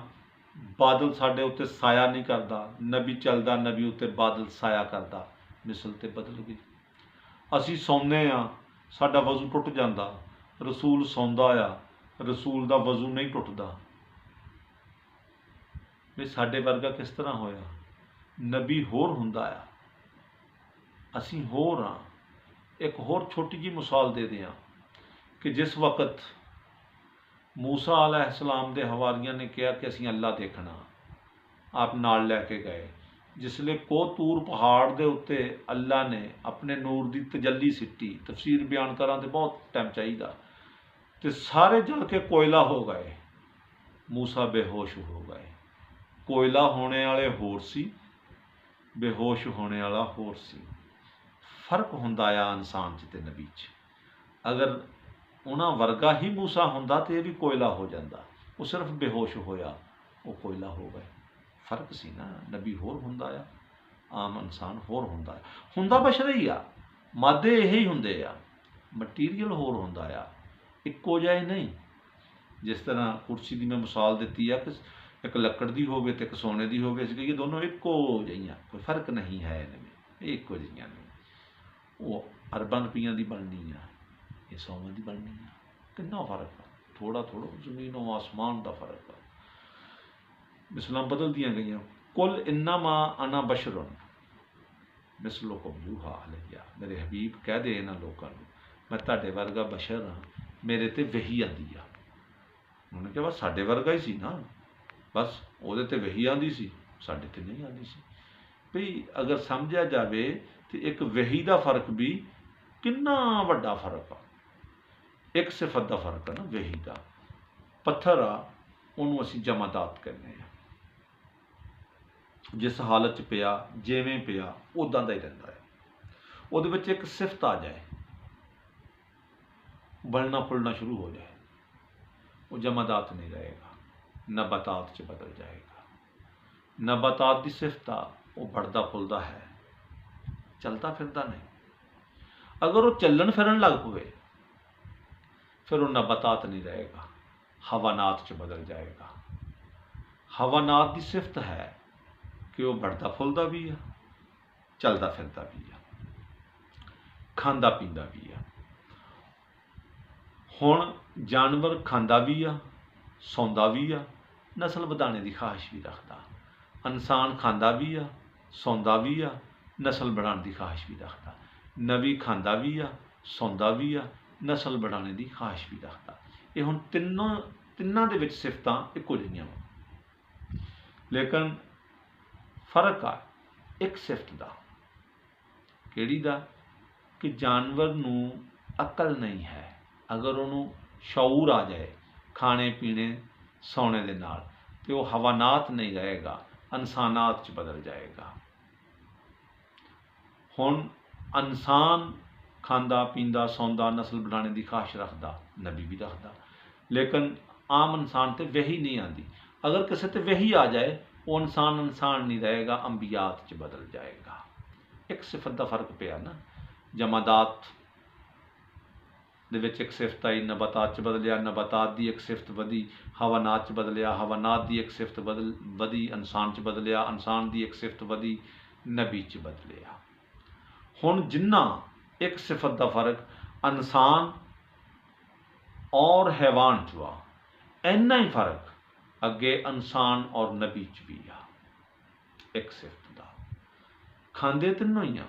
बादल साडे उत्ते साया नहीं करता, नबी चलदा, नबी उत्ते बादल साया करता, मिसल ते बदल गई। असीं सौंदे हाँ, साडा वजू टुट जाता, रसूल सौंदा आ, रसूल का वजू नहीं टुटदा। भी साडे वर्गा किस तरह होया? नबी होर हुंदा आ, असीं होर हाँ। एक होर छोटी जी मिसाल दे दें कि जिस वक्त मूसा अलैहिस्सलाम दे हवारियां ने कहा कि असीं अल्लाह देखना, आप नाल लैके गए, जिसले कोतूर पहाड़ दे उत्ते अल्लाह ने अपने नूर की तजल्ली सिटी, तफसीर बयान करा तो बहुत टाइम चाहिए, तो सारे जल के कोयला हो गए, मूसा बेहोश हो गए। कोयला होने वाले होर सी, बेहोश होने वाला होर सी। फर्क हुंदा आ इंसान च ते नबी च। अगर उन्हां वर्गा ही मूसा हुंदा तो यह भी कोयला हो जाता, वो सिर्फ बेहोश होया, वो कोयला हो गए। फर्क सी ना, नबी होर हुंदा आ, आम इंसान होर हुंदा आ। हुंदा बशर ही आ, मादे यही हुंदे आ, मटीरियल होर हुंदा आ, इक्को जिहा नहीं। जिस तरह कुर्सी की मैं मिसाल दी है कि एक लकड़ की होवे ते एक सोने की होवे, असीं कहिए दोनों इक्को जिहियां, कोई फर्क नहीं है इनमें, ये इक्को जिहियां नहीं। वो अरबां रुपइयां की बननी आ, ये 100 की बननी आ, कितना फर्क है? थोड़ा थोड़ा जमीनों आसमान का फर्क है। मिसलां बदलदियां गईयां। कुल इन्नमा अना बशरुन मिसलुकुम यूहा अलैया, मेरे हबीब कह दे इन्हां लोकां नूं मैं तुहाडे वर्गा बशर हाँ, मेरे ते वही आंदी आ। उन्होंने कहा बस साडे वर्गा ही सी ना, बस वो ते वही आंदी सी, साडे ते नहीं आंदी सी। भई अगर समझा जाए तो एक वही का फर्क भी कितना वड्डा फर्क आ। एक सिफत का फर्क है ना वही का। पत्थर आ, उन्होंने असीं जमादात कहने आ, जिस हालत च पिया जिवें पिया उदां दा ही रहिंदा है। उहदे विच एक सिफत आ जाए, बनना फुलना शुरू हो जाए, वो जमादात नहीं रहेगा, नबातात च बदल जाएगा। नबातात की सिफत आ, वो बढ़ता फुलदा है, चलता फिरदा नहीं। अगर वो चलन फिरन लग पवे फिर वो नबातात नहीं रहेगा, हवानात च बदल जाएगा। हवानात की सिफत है कि वो बढ़ता फुलदा भी है, चलता फिरदा भी है, खांदा पींदा भी है। हुण जानवर खांदा भी आ, सौंदा भी आ, नस्ल बढ़ाने की ख्वाहिश भी रखता। इंसान खांदा भी आ, सौंदा भी आ, नस्ल बढ़ाने की ख्वाहिश भी रखता। नबी खांदा भी आ, सौंदा भी आ, नस्ल बढ़ाने की ख्वाहिश भी रखता। ये हुण तिन्नां दे विच सिफतां इक्को जिहियां वा। लेकिन फर्क आ एक सिफत का, किहड़ी दा कि जानवर नूं अकल नहीं है, अगर उन्होंने शऊर आ जाए खाने पीने सौने दे नाल ते वो हवानात नहीं रहेगा, इंसानात च बदल जाएगा। हुण इंसान खांदा पींदा सौंदा नस्ल बनाने की ख्वाहिश रखता, नबी भी रखता, लेकिन आम इंसान ते वही नहीं आती। अगर किसी ते वही आ जाए वो इंसान नहीं रहेगा, अंबियात च बदल जाएगा। एक सिफत का फर्क पिया ना, जमादात दे विच एक सिफत आई, नबातात च बदलिया, नबातात की एक सिफत वधी, हवानात च बदलिया, हवानात की एक सिफत वधी, इंसान च बदलिया, इंसान की एक सिफत वधी, नबी च बदलिया। हुण जिन्ना एक सिफत का फर्क इंसान और हैवान च वा, इन्ना ही फर्क अगे इंसान और नबी च भी आ। एक सिफत का खांदे तिनों ही आ,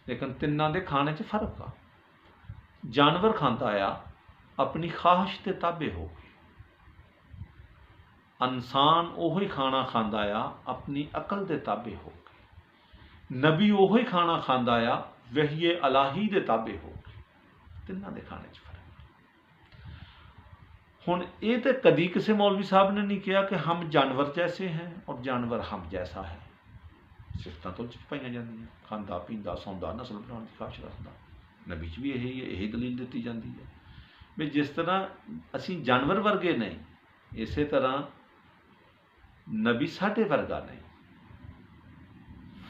लेकिन तिन्ना दे खाने च फर्क आ। जानवर खाता आ अपनी ख्वाहिश के ताबे हो के, इंसान उही खाना खाता आ अपनी अकल के ताबे हो के, नबी उही खाना खाता आ वही अलाही के ताबे हो के। तिन्ना दे खाने च फर्क। हुण ये तो कदी किसी मौलवी साहब ने नहीं कहा कि हम जानवर जैसे हैं और जानवर हम जैसा है। सिफतां तो पाइयां जांदियां, खांदा पींदा सौंदा नस्ल बनाने की ख्वाहिश रखता, नबी च भी यही दलील दी जाती है भी जिस तरह असी जानवर वर्गे नहीं, इस तरह नबी साढ़े वर्गा नहीं।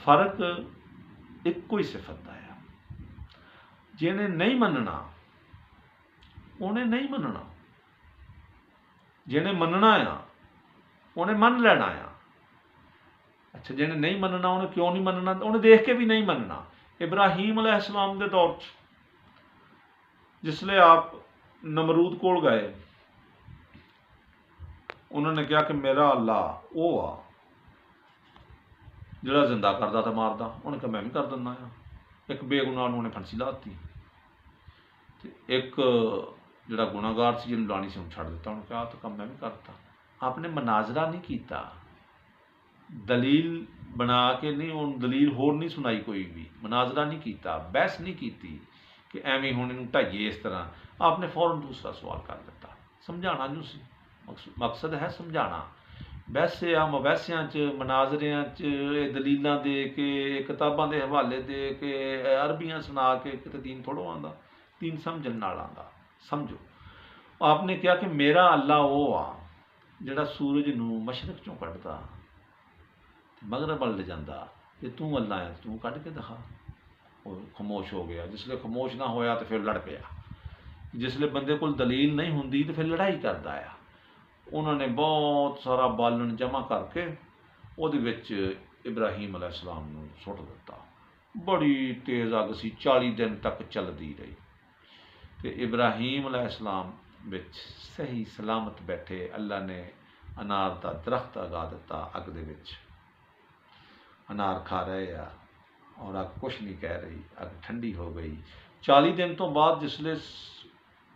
फर्क एको ही सिफत का है। जिन्हें नहीं मनना उन्हें नहीं मनना, जिन्हें मनना आ उन्हें मन लेना आ। अच्छा, जिन्हें नहीं मनना उन्हें क्यों नहीं मनना, उन्हें देख के भी नहीं मनना। इब्राहीम अलैहिस्सलाम के दौर जिसले आप नमरूद कोल गए, उन्होंने कहा कि मेरा अल्लाह वो आ जिहड़ा जिंदा करदा तो मारदा। उन्हें कहा मैं भी कर दिंदा आ। एक बेगुनाह उन्हें फांसी लाती, एक जिहड़ा गुनाहगार से जिन्हें लानी से उन्हें छड़ दिता। उन्हें कहा तो कम मैं भी करता। आपने मनाजरा नहीं किया, दलील बना के नहीं, उन दलील होर नहीं सुनाई, कोई भी मनाजरा नहीं किया, बहस नहीं की कि एवें हुण इहनूं ढाईए इस तरह। आपने फौरन दूसरा सवाल कर दिता। समझाना जो सी मकसद है, समझाना। बहसिया मबैसियां च मनाजरियां च दलीलां दे के किताबां दे हवाले दे के अरबियां सुना के किते दीन थोड़ो आंदा, दीन समझण नाल आंदा। समझो, आपने कहा कि मेरा अल्लाह वो आ जिहड़ा सूरज नूं मशरक चों कढदा मगरब वल ले जांदा, ते तू अल्लाह है, तू कढ के दिखा। वो खामोश हो गया। जिसले खामोश ना होया तो फिर लड़ पिया। जिसले बंदे कोल दलील नहीं हुंदी तो फिर लड़ाई करदा आ। उन्होंने बहुत सारा बालन जमा करके उहदे विच इब्राहीम अलैहिस्सलाम नूं सुट दिता। बड़ी तेज़ अग सी, 40 दिन तक चलती रही। तो इब्राहीम अलैहिस्सलाम विच सही सलामत बैठे। अल्लाह ने अनार का दरख्त लगा दिता, अग दे विच अनार खा रहे आ और अग कुछ नहीं कह रही, अग ठंडी हो गई। 40 दिन तो बाद जिसले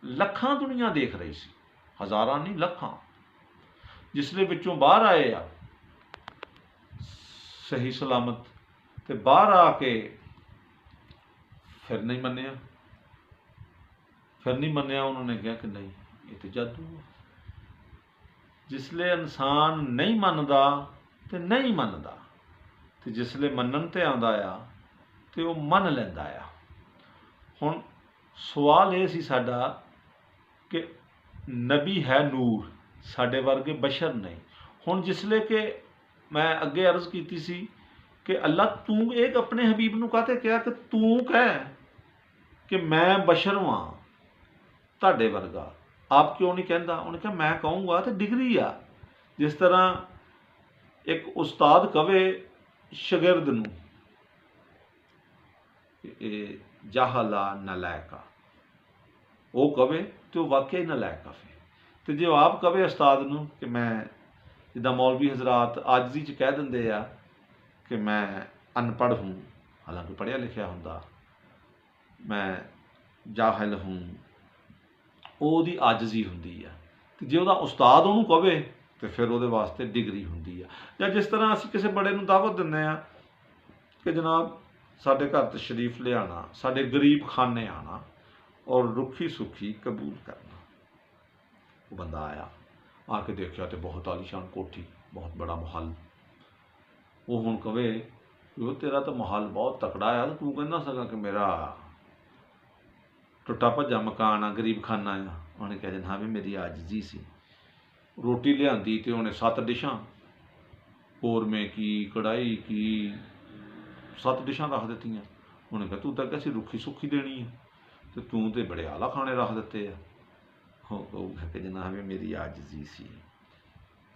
लखां दुनिया देख रही सी, हज़ारां नहीं लखां, जिसले विचों बाहर आए आ सही सलामत, तो बाहर आके फिर नहीं मन्निया। उन्होंने कहा कि नहीं, ये तो जादू है। जिसले इंसान नहीं मनदा तो नहीं मनदा, तो जिसले मनन ते आंदा आ तो वो मन लैंदा आ। हुण सवाल ये सी साडा कि नबी है नूर, साडे वर्गे बशर नहीं। हुण जिसले कि मैं अगे अर्ज की सी कि अल्लाह तू एक अपने हबीब नूं कहते कहा कि तू कह कि मैं बशर वां तुहाडे वर्गा, आप क्यों नहीं कहता। उन्हें कहा मैं कहूँगा तो डिग्री आ। जिस तरह एक उस्ताद कवे शागिर्द नूं जाहला नलायका, वो कवे तो वाकई नलायक कवे। तो जो आप कवे उस्ताद नूं कि मैं जिद्दां मौलवी हजरात आजजी च कह दिंदे आ कि मैं अनपढ़ हूँ, हालांकि पढ़िया लिखिया हुंदा, मैं जाहिल हूँ, ਉਹਦੀ आजजी हुंदी आ। तो जो उस्ताद उन्होंने कहे तो फिर वो वास्ते डिग्री होंदी है। या जिस तरह असीं किसी बड़े नूं दावत दिंदे आ कि जनाब साडे घर तशरीफ लियाना, साडे गरीब खाने आना और रुखी सुखी कबूल करना। वो बंदा आया, आके देखा तो बहुत आलीशान कोठी, बहुत बड़ा महल। वो हुण कवे वो तेरा तो महल बहुत तकड़ा है, तू कहना सका कि मेरा टुटा भज्जा मकान आ, गरीब खाना आ। उन्हें कह देना हाँ भी मेरी आजिजी सी। रोटी लियांदी तो उन्हें 7 डिशां, कौरमे की, कढ़ाई की, 7 डिशां रख दित्तियां। उन्हें कहा तू तो कैसी रुखी सुखी देनी है, तो तू तो बड़े आला खाने रख दिते है। हो कहूगा कि जनाब मेरी आजिजी सी।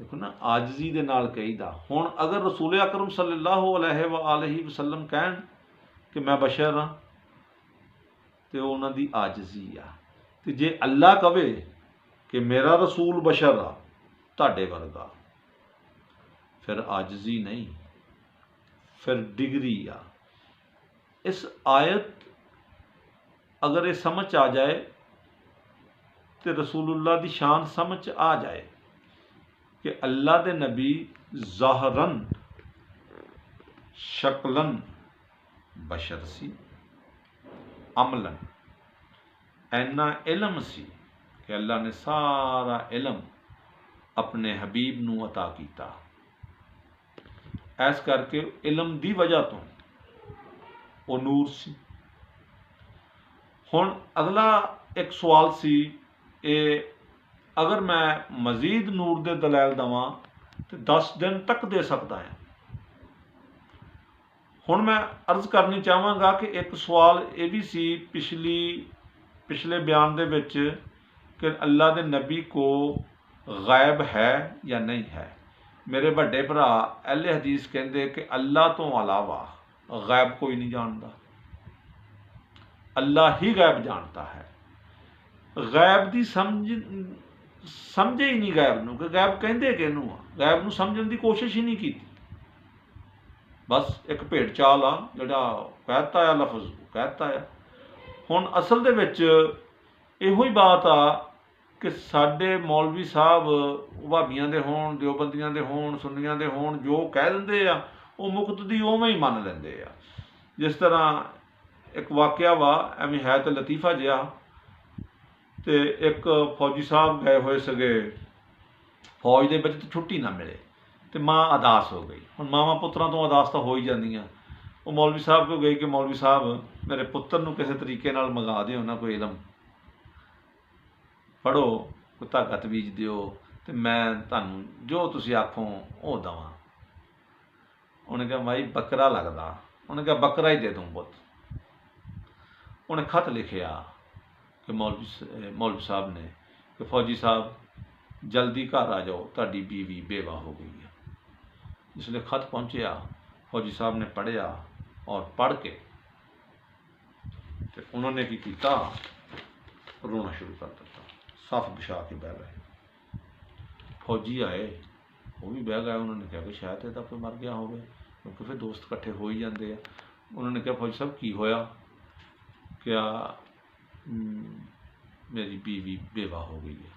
देखो ना, आजिजी दे नाल कहीदा। हुण अगर रसूल अकरम सल्लल्लाहु अलैहि वसल्लम कहण कि मैं बशर हाँ, तो उन्हां दी आजिजी आ। ते जे अल्लाह कवे कि मेरा रसूल बशर आ, तुहाडे वर्गा, फिर आजिजी नहीं, फिर डिग्री आ। इस आयत अगर ये समझ आ जाए तो रसूलुल्लाह दी शान समझ आ जाए कि अल्लाह दे नबी ज़ाहरन शकलन बशर सी, अमलन ऐना इलम सी कि अल्लाह ने सारा इलम अपने हबीब नूं अता कीता। ऐस करके इलम दी वजह तो वो नूर सी। हुण अगला एक सवाल सी, अगर मैं मजीद नूर दे दलैल दवां तो 10 दिन तक दे सकता है। हुण मैं अर्ज करनी चाहांगा कि एक सवाल ये भी सी पिछले बयान दे विच कि अल्लाह दे नबी को गायब है या नहीं है। मेरे बड़े भरा अहले हदीस कहंदे कि अल्लाह तो अलावा गायब कोई नहीं जानता, अल्लाह ही गायब जानता है। गायब की समझे ही नहीं गायब नूं कि गायब कहंदे किहनूं आ, गायब नूं समझण की कोशिश ही नहीं की। बस एक भेड़ चाल आ जिहड़ा कहता है लफज कहता है। हुण असल दे विच इहो ही बात आ कि साडे मौलवी साहब वहाबियां दे होण, देवबंदियां दे होण, सुन्नियां दे होण, जो कह दिंदे आ वो मुकतदी उवें ही मन लैंदे आ। जिस तरह एक वाकया वा, एवें है तो लतीफा जिहा, तो एक फौजी साहब गए हुए सगे फौज दे विच, छुट्टी ना मिले तो माँ अदास हो गई। हुण मावां पुत्रां तो अदास तो हो ही जांदियां। वो मौलवी साहब को गई कि मौलवी साहब मेरे पुत्र नूं किसी तरीके नाल मंगा दिओ ना, कोई इलम पढ़ो, कोई धागा तवीज दिओ तो मैं तुहानूं जो तुसीं आखो वो दवां। उन्हें कहा भाई बकरा लगदा, उन्हें कहा बकरा ही दे दूँ पुत। उन्हें खत लिखिया कि मौलवी साहब ने कि फौजी साहब जल्दी घर आ जाओ, तुहाडी बीवी बेवा हो गई है। जिसले खत पहुँचया फौजी साहब ने पढ़िया और पढ़ के तो उन्होंने की कीता, रोना शुरू कर दिता, सफ बिछा के बह गए। फौजी आए, वो भी बह गए। उन्होंने कहा कि शायद इहदा कोई मर गया होवे, क्योंकि फिर दोस्त इकट्ठे हो ही जाते हैं। उन्होंने कहा फौजी साहब की होया? क्या मेरी बीवी बेवा हो गई है।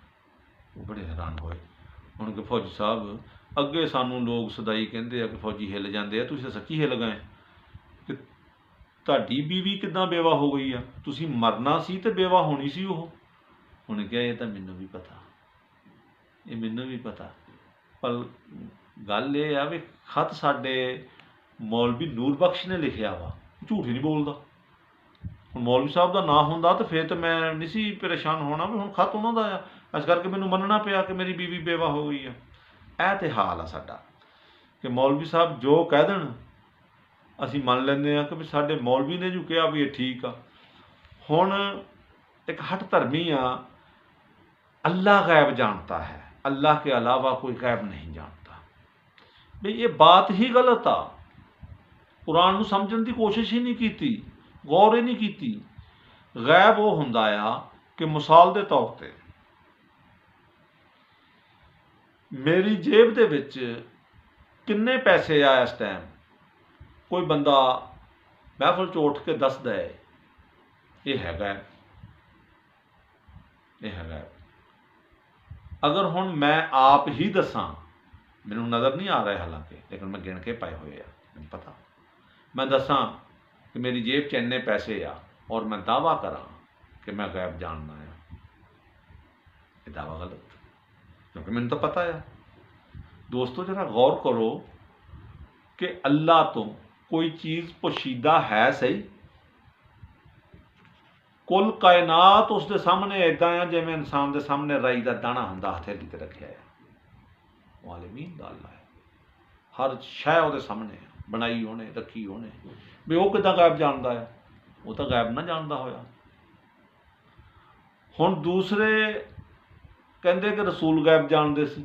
वो बड़े हैरान होए। उन्होंने कहा फौजी साहब अगे सानू लोग सदाई कहते हैं कि फौजी हिल जाते हैं, तुसीं सच्ची हिल गए कि तुहाडी बीवी किदां बेवा हो गई है, तुसीं मरना सी ते बेवा होनी सी। उन्हें कहा यह तो मैनू भी पता, ये मैनू भी पता, पर गल ये आ भी खत साडे मौलवी नूर बख्श ने लिखिया वा, झूठ ही नहीं बोलता। हुण मौलवी साहब का नाम होंदा तो फिर तो मैं नहीं सी परेशान होना भी हुण खत उन्हों दा आ, इस करके मैनू मनना पिया कि मेरी बीवी बेवा हो गई है। यह तो हाल आ साडा कि मौलवी साहब जो कह देण असीं मन लैंदे आ कि भी साडे मौलवी ने जो कहा भी ये ठीक आ। हुण एक हट धर्मी आ, अल्लाह गैब जानता है, अल्लाह के अलावा कोई गैब नहीं जानता। भाई ये बात ही गलत आ। कुरान नूं समझण की कोशिश ही नहीं की, गौर ही नहीं की। गैब वो हुंदा आ कि मिसाल के तौर पर मेरी जेब दे विच किन्ने पैसे आ इस टाइम, कोई बंदा महफल च उठ के दस दे, ये है गैब, ये है गैब। अगर हुण मैं आप ही दसां, मैनूं नज़र नहीं आ रहा हालांकि, लेकिन मैं गिण के पाए हुए आ, मैनूं पता, मैं दसां कि मेरी जेब च इन्ने पैसे आ और मैं दावा करा कि मैं गैब जानना है, ये दावा गलत, क्योंकि मैनूं तो पता है। दोस्तों जरा गौर करो कि अल्लाह तो कोई चीज़ पोशीदा है सही, कुल कायनात उसके सामने इदां आ जिवें इंसान के सामने राई का दाना हुंदा हथेली ते रखिया है। आलमीन दा अल्लाह है, हर शै उहदे सामने है, बनाई उहने, रखी उहने, भी वो किदां गैब जानदा है, वो तो गैब ना जानदा होया। हुण दूसरे कहंदे कि रसूल गैब जानते सी,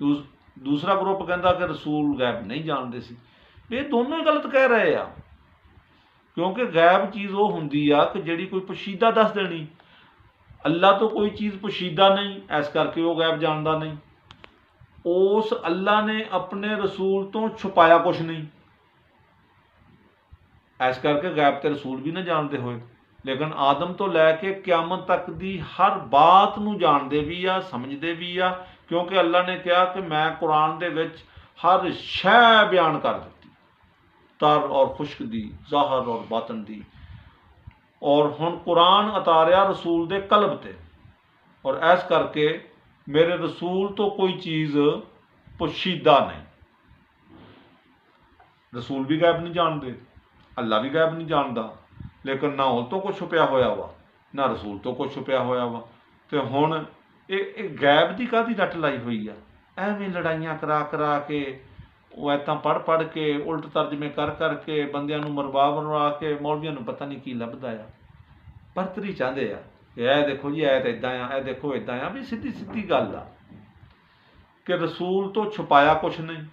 दूसरा ग्रुप कहता कि रसूल गैब नहीं जानते सी। ये दोनों ही गलत कह रहे आ, क्योंकि गैब चीज़ वो हुंदी आ कि जिहड़ी कोई पोशीदा दस देनी। अल्लाह तो कोई चीज़ पोशीदा नहीं, इस करके वो गैब जानता नहीं। उस अल्लाह ने अपने रसूल तो छुपाया कुछ नहीं, इस करके गैब ते रसूल भी ना जानते होए, लेकिन आदम तो लैके क्यामत तक दी हर बात नूं जानते भी आ, समझते भी आ, क्योंकि अल्लाह ने कहा कि मैं कुरान दे विच हर शै बयान कर दी, तर और खुश्क दी, ज़ाहिर और बातन दी। और हुण कुरान उतारिया रसूल दे कल्ब ते, और इस करके मेरे रसूल तो कोई चीज़ पोशीदा नहीं। रसूल भी गैब नहीं जानते, अल्लाह भी गैब नहीं जानता, लेकिन ना उस तो कुछ छुपया होया वा, ना रसूल तो कुछ छुपया होया वा। तो हुण ये गैब की काहदी रट लाई हुई आ, एवें लड़ाइयां करा करा के, वो ऐतां पढ़ पढ़ के, उल्ट तर्जमे कर करके, बंदियां नूं मरवा मरवा के, मौलवियां नूं पता नहीं की लभदा आ, परतरी चाहते आ कि यह देखो जी ऐ तो इदां आ, यह देखो इदां आ। भी सीधी सीधी गल आ कि रसूल तो छुपाया कुछ नहीं,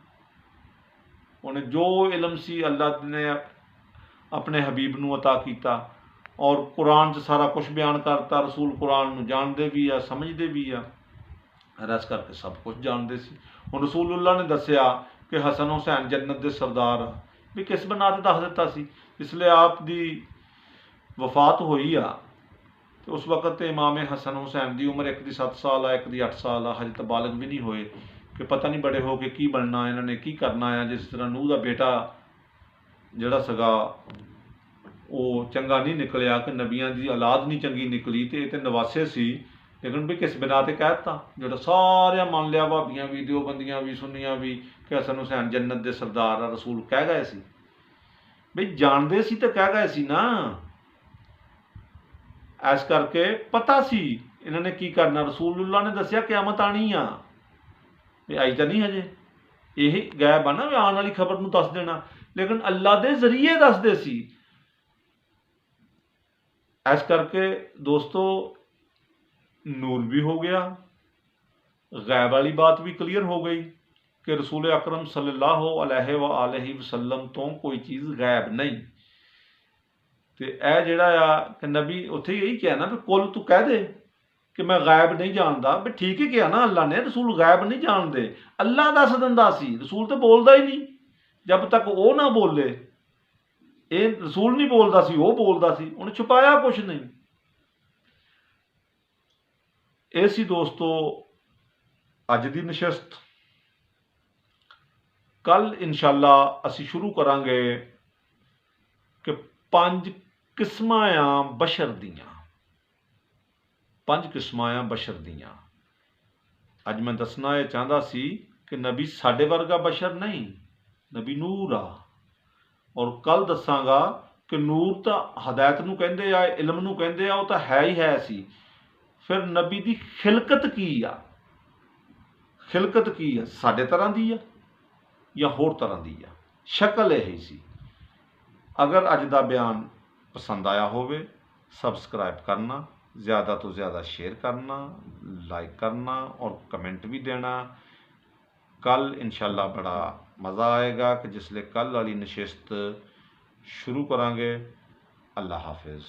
उन्हें जो इलम सी अल्लाह ने अपने हबीब नूं अता किया, और कुरान च सारा कुछ बयान करता। रसूल कुरान नूं जानते भी आ, समझते भी आ, इस करके सब कुछ जानते सी। हुण रसूलुल्लाह ने दसिया कि हसन हुसैन जन्नत के सरदार आ, भी किस बना के दस दिता सी, इसलिए आप दी वफात हुई आ, तो उस वक्त इमाम हसन हुसैन की उम्र एक दी 7 साल आ, एक दी 8 साल आ, हजे तो बालग भी नहीं होए कि पता नहीं बड़े हो के की बनना, इन्होंने की करना है। जिस तरह नूह का बेटा जिहड़ा सगा वो चंगा नहीं निकलिया, कि नबियां की औलाद नहीं चंगी निकली, तो ये नवासे सी, लेकिन भी किस बिना ते कहता, जो सारे मान लिया, भाबियां भी, देवबंदियां भी, सुन्नियां भी, कि हसन हुसैन जन्नत के सरदार आ, रसूल कह गए सी, बई जानते सी तो कह गए सी ना। इस करके पता सी इन्होंने की करना। रसूलुल्लाह ने दसिया क्यामत आनी आ, आई तो नहीं हजे, यही गैब आ ना, आने वाली खबर नूं दस देना, लेकिन अल्लाह के जरिए दसदे सी। इस करके दोस्तों नूर भी हो गया, गैब वाली बात भी क्लीयर हो गई कि रसूल अकरम सल्लल्लाहु अलैहि वसल्लम तो कोई चीज़ गैब नहीं। तो यह जिहड़ा आ कि नबी उत्थे यही कहा ना, भी कुल तू कह दे कि मैं गैब नहीं जानता, भी ठीक ही कहा ना अल्लाह ने, रसूल गैब नहीं जानते, अल्लाह दस दिंदा सी, रसूल तो बोलता ही नहीं। जब तक वो ना बोले, ये रसूल नहीं बोलता सी, वो बोलता सी, उन्हें छुपाया कुछ नहीं। ये सी दोस्तों अज की नशिस्त। कल इंशाअल्लाह असी शुरू करांगे कि 5 किस्मां आ बशर दियां, 5 किस्मां आ बशर दियां। अज मैं दसना यह चाहता सी कि नबी साडे वर्गा बशर नहीं, नबी नूर आ। और कल दसांगा कि नूर तो हदायत नूं कहंदे आ, इलम नूं कहंदे आ, वो तो है ही है सी। फिर नबी की खिलकत की आ, खिलकत की आ, साडे तरह दी आ या होर तरह दी आ, शक्ल यही सी। अगर अज का बयान पसंद आया होवे, सबसक्राइब करना, ज़्यादा तो ज़्यादा शेयर करना, लाइक करना और कमेंट भी देना। कल इंशाअल्लाह बड़ा मज़ा आएगा कि जिसले कल वाली नशिस्त शुरू करांगे। अल्लाह हाफिज़।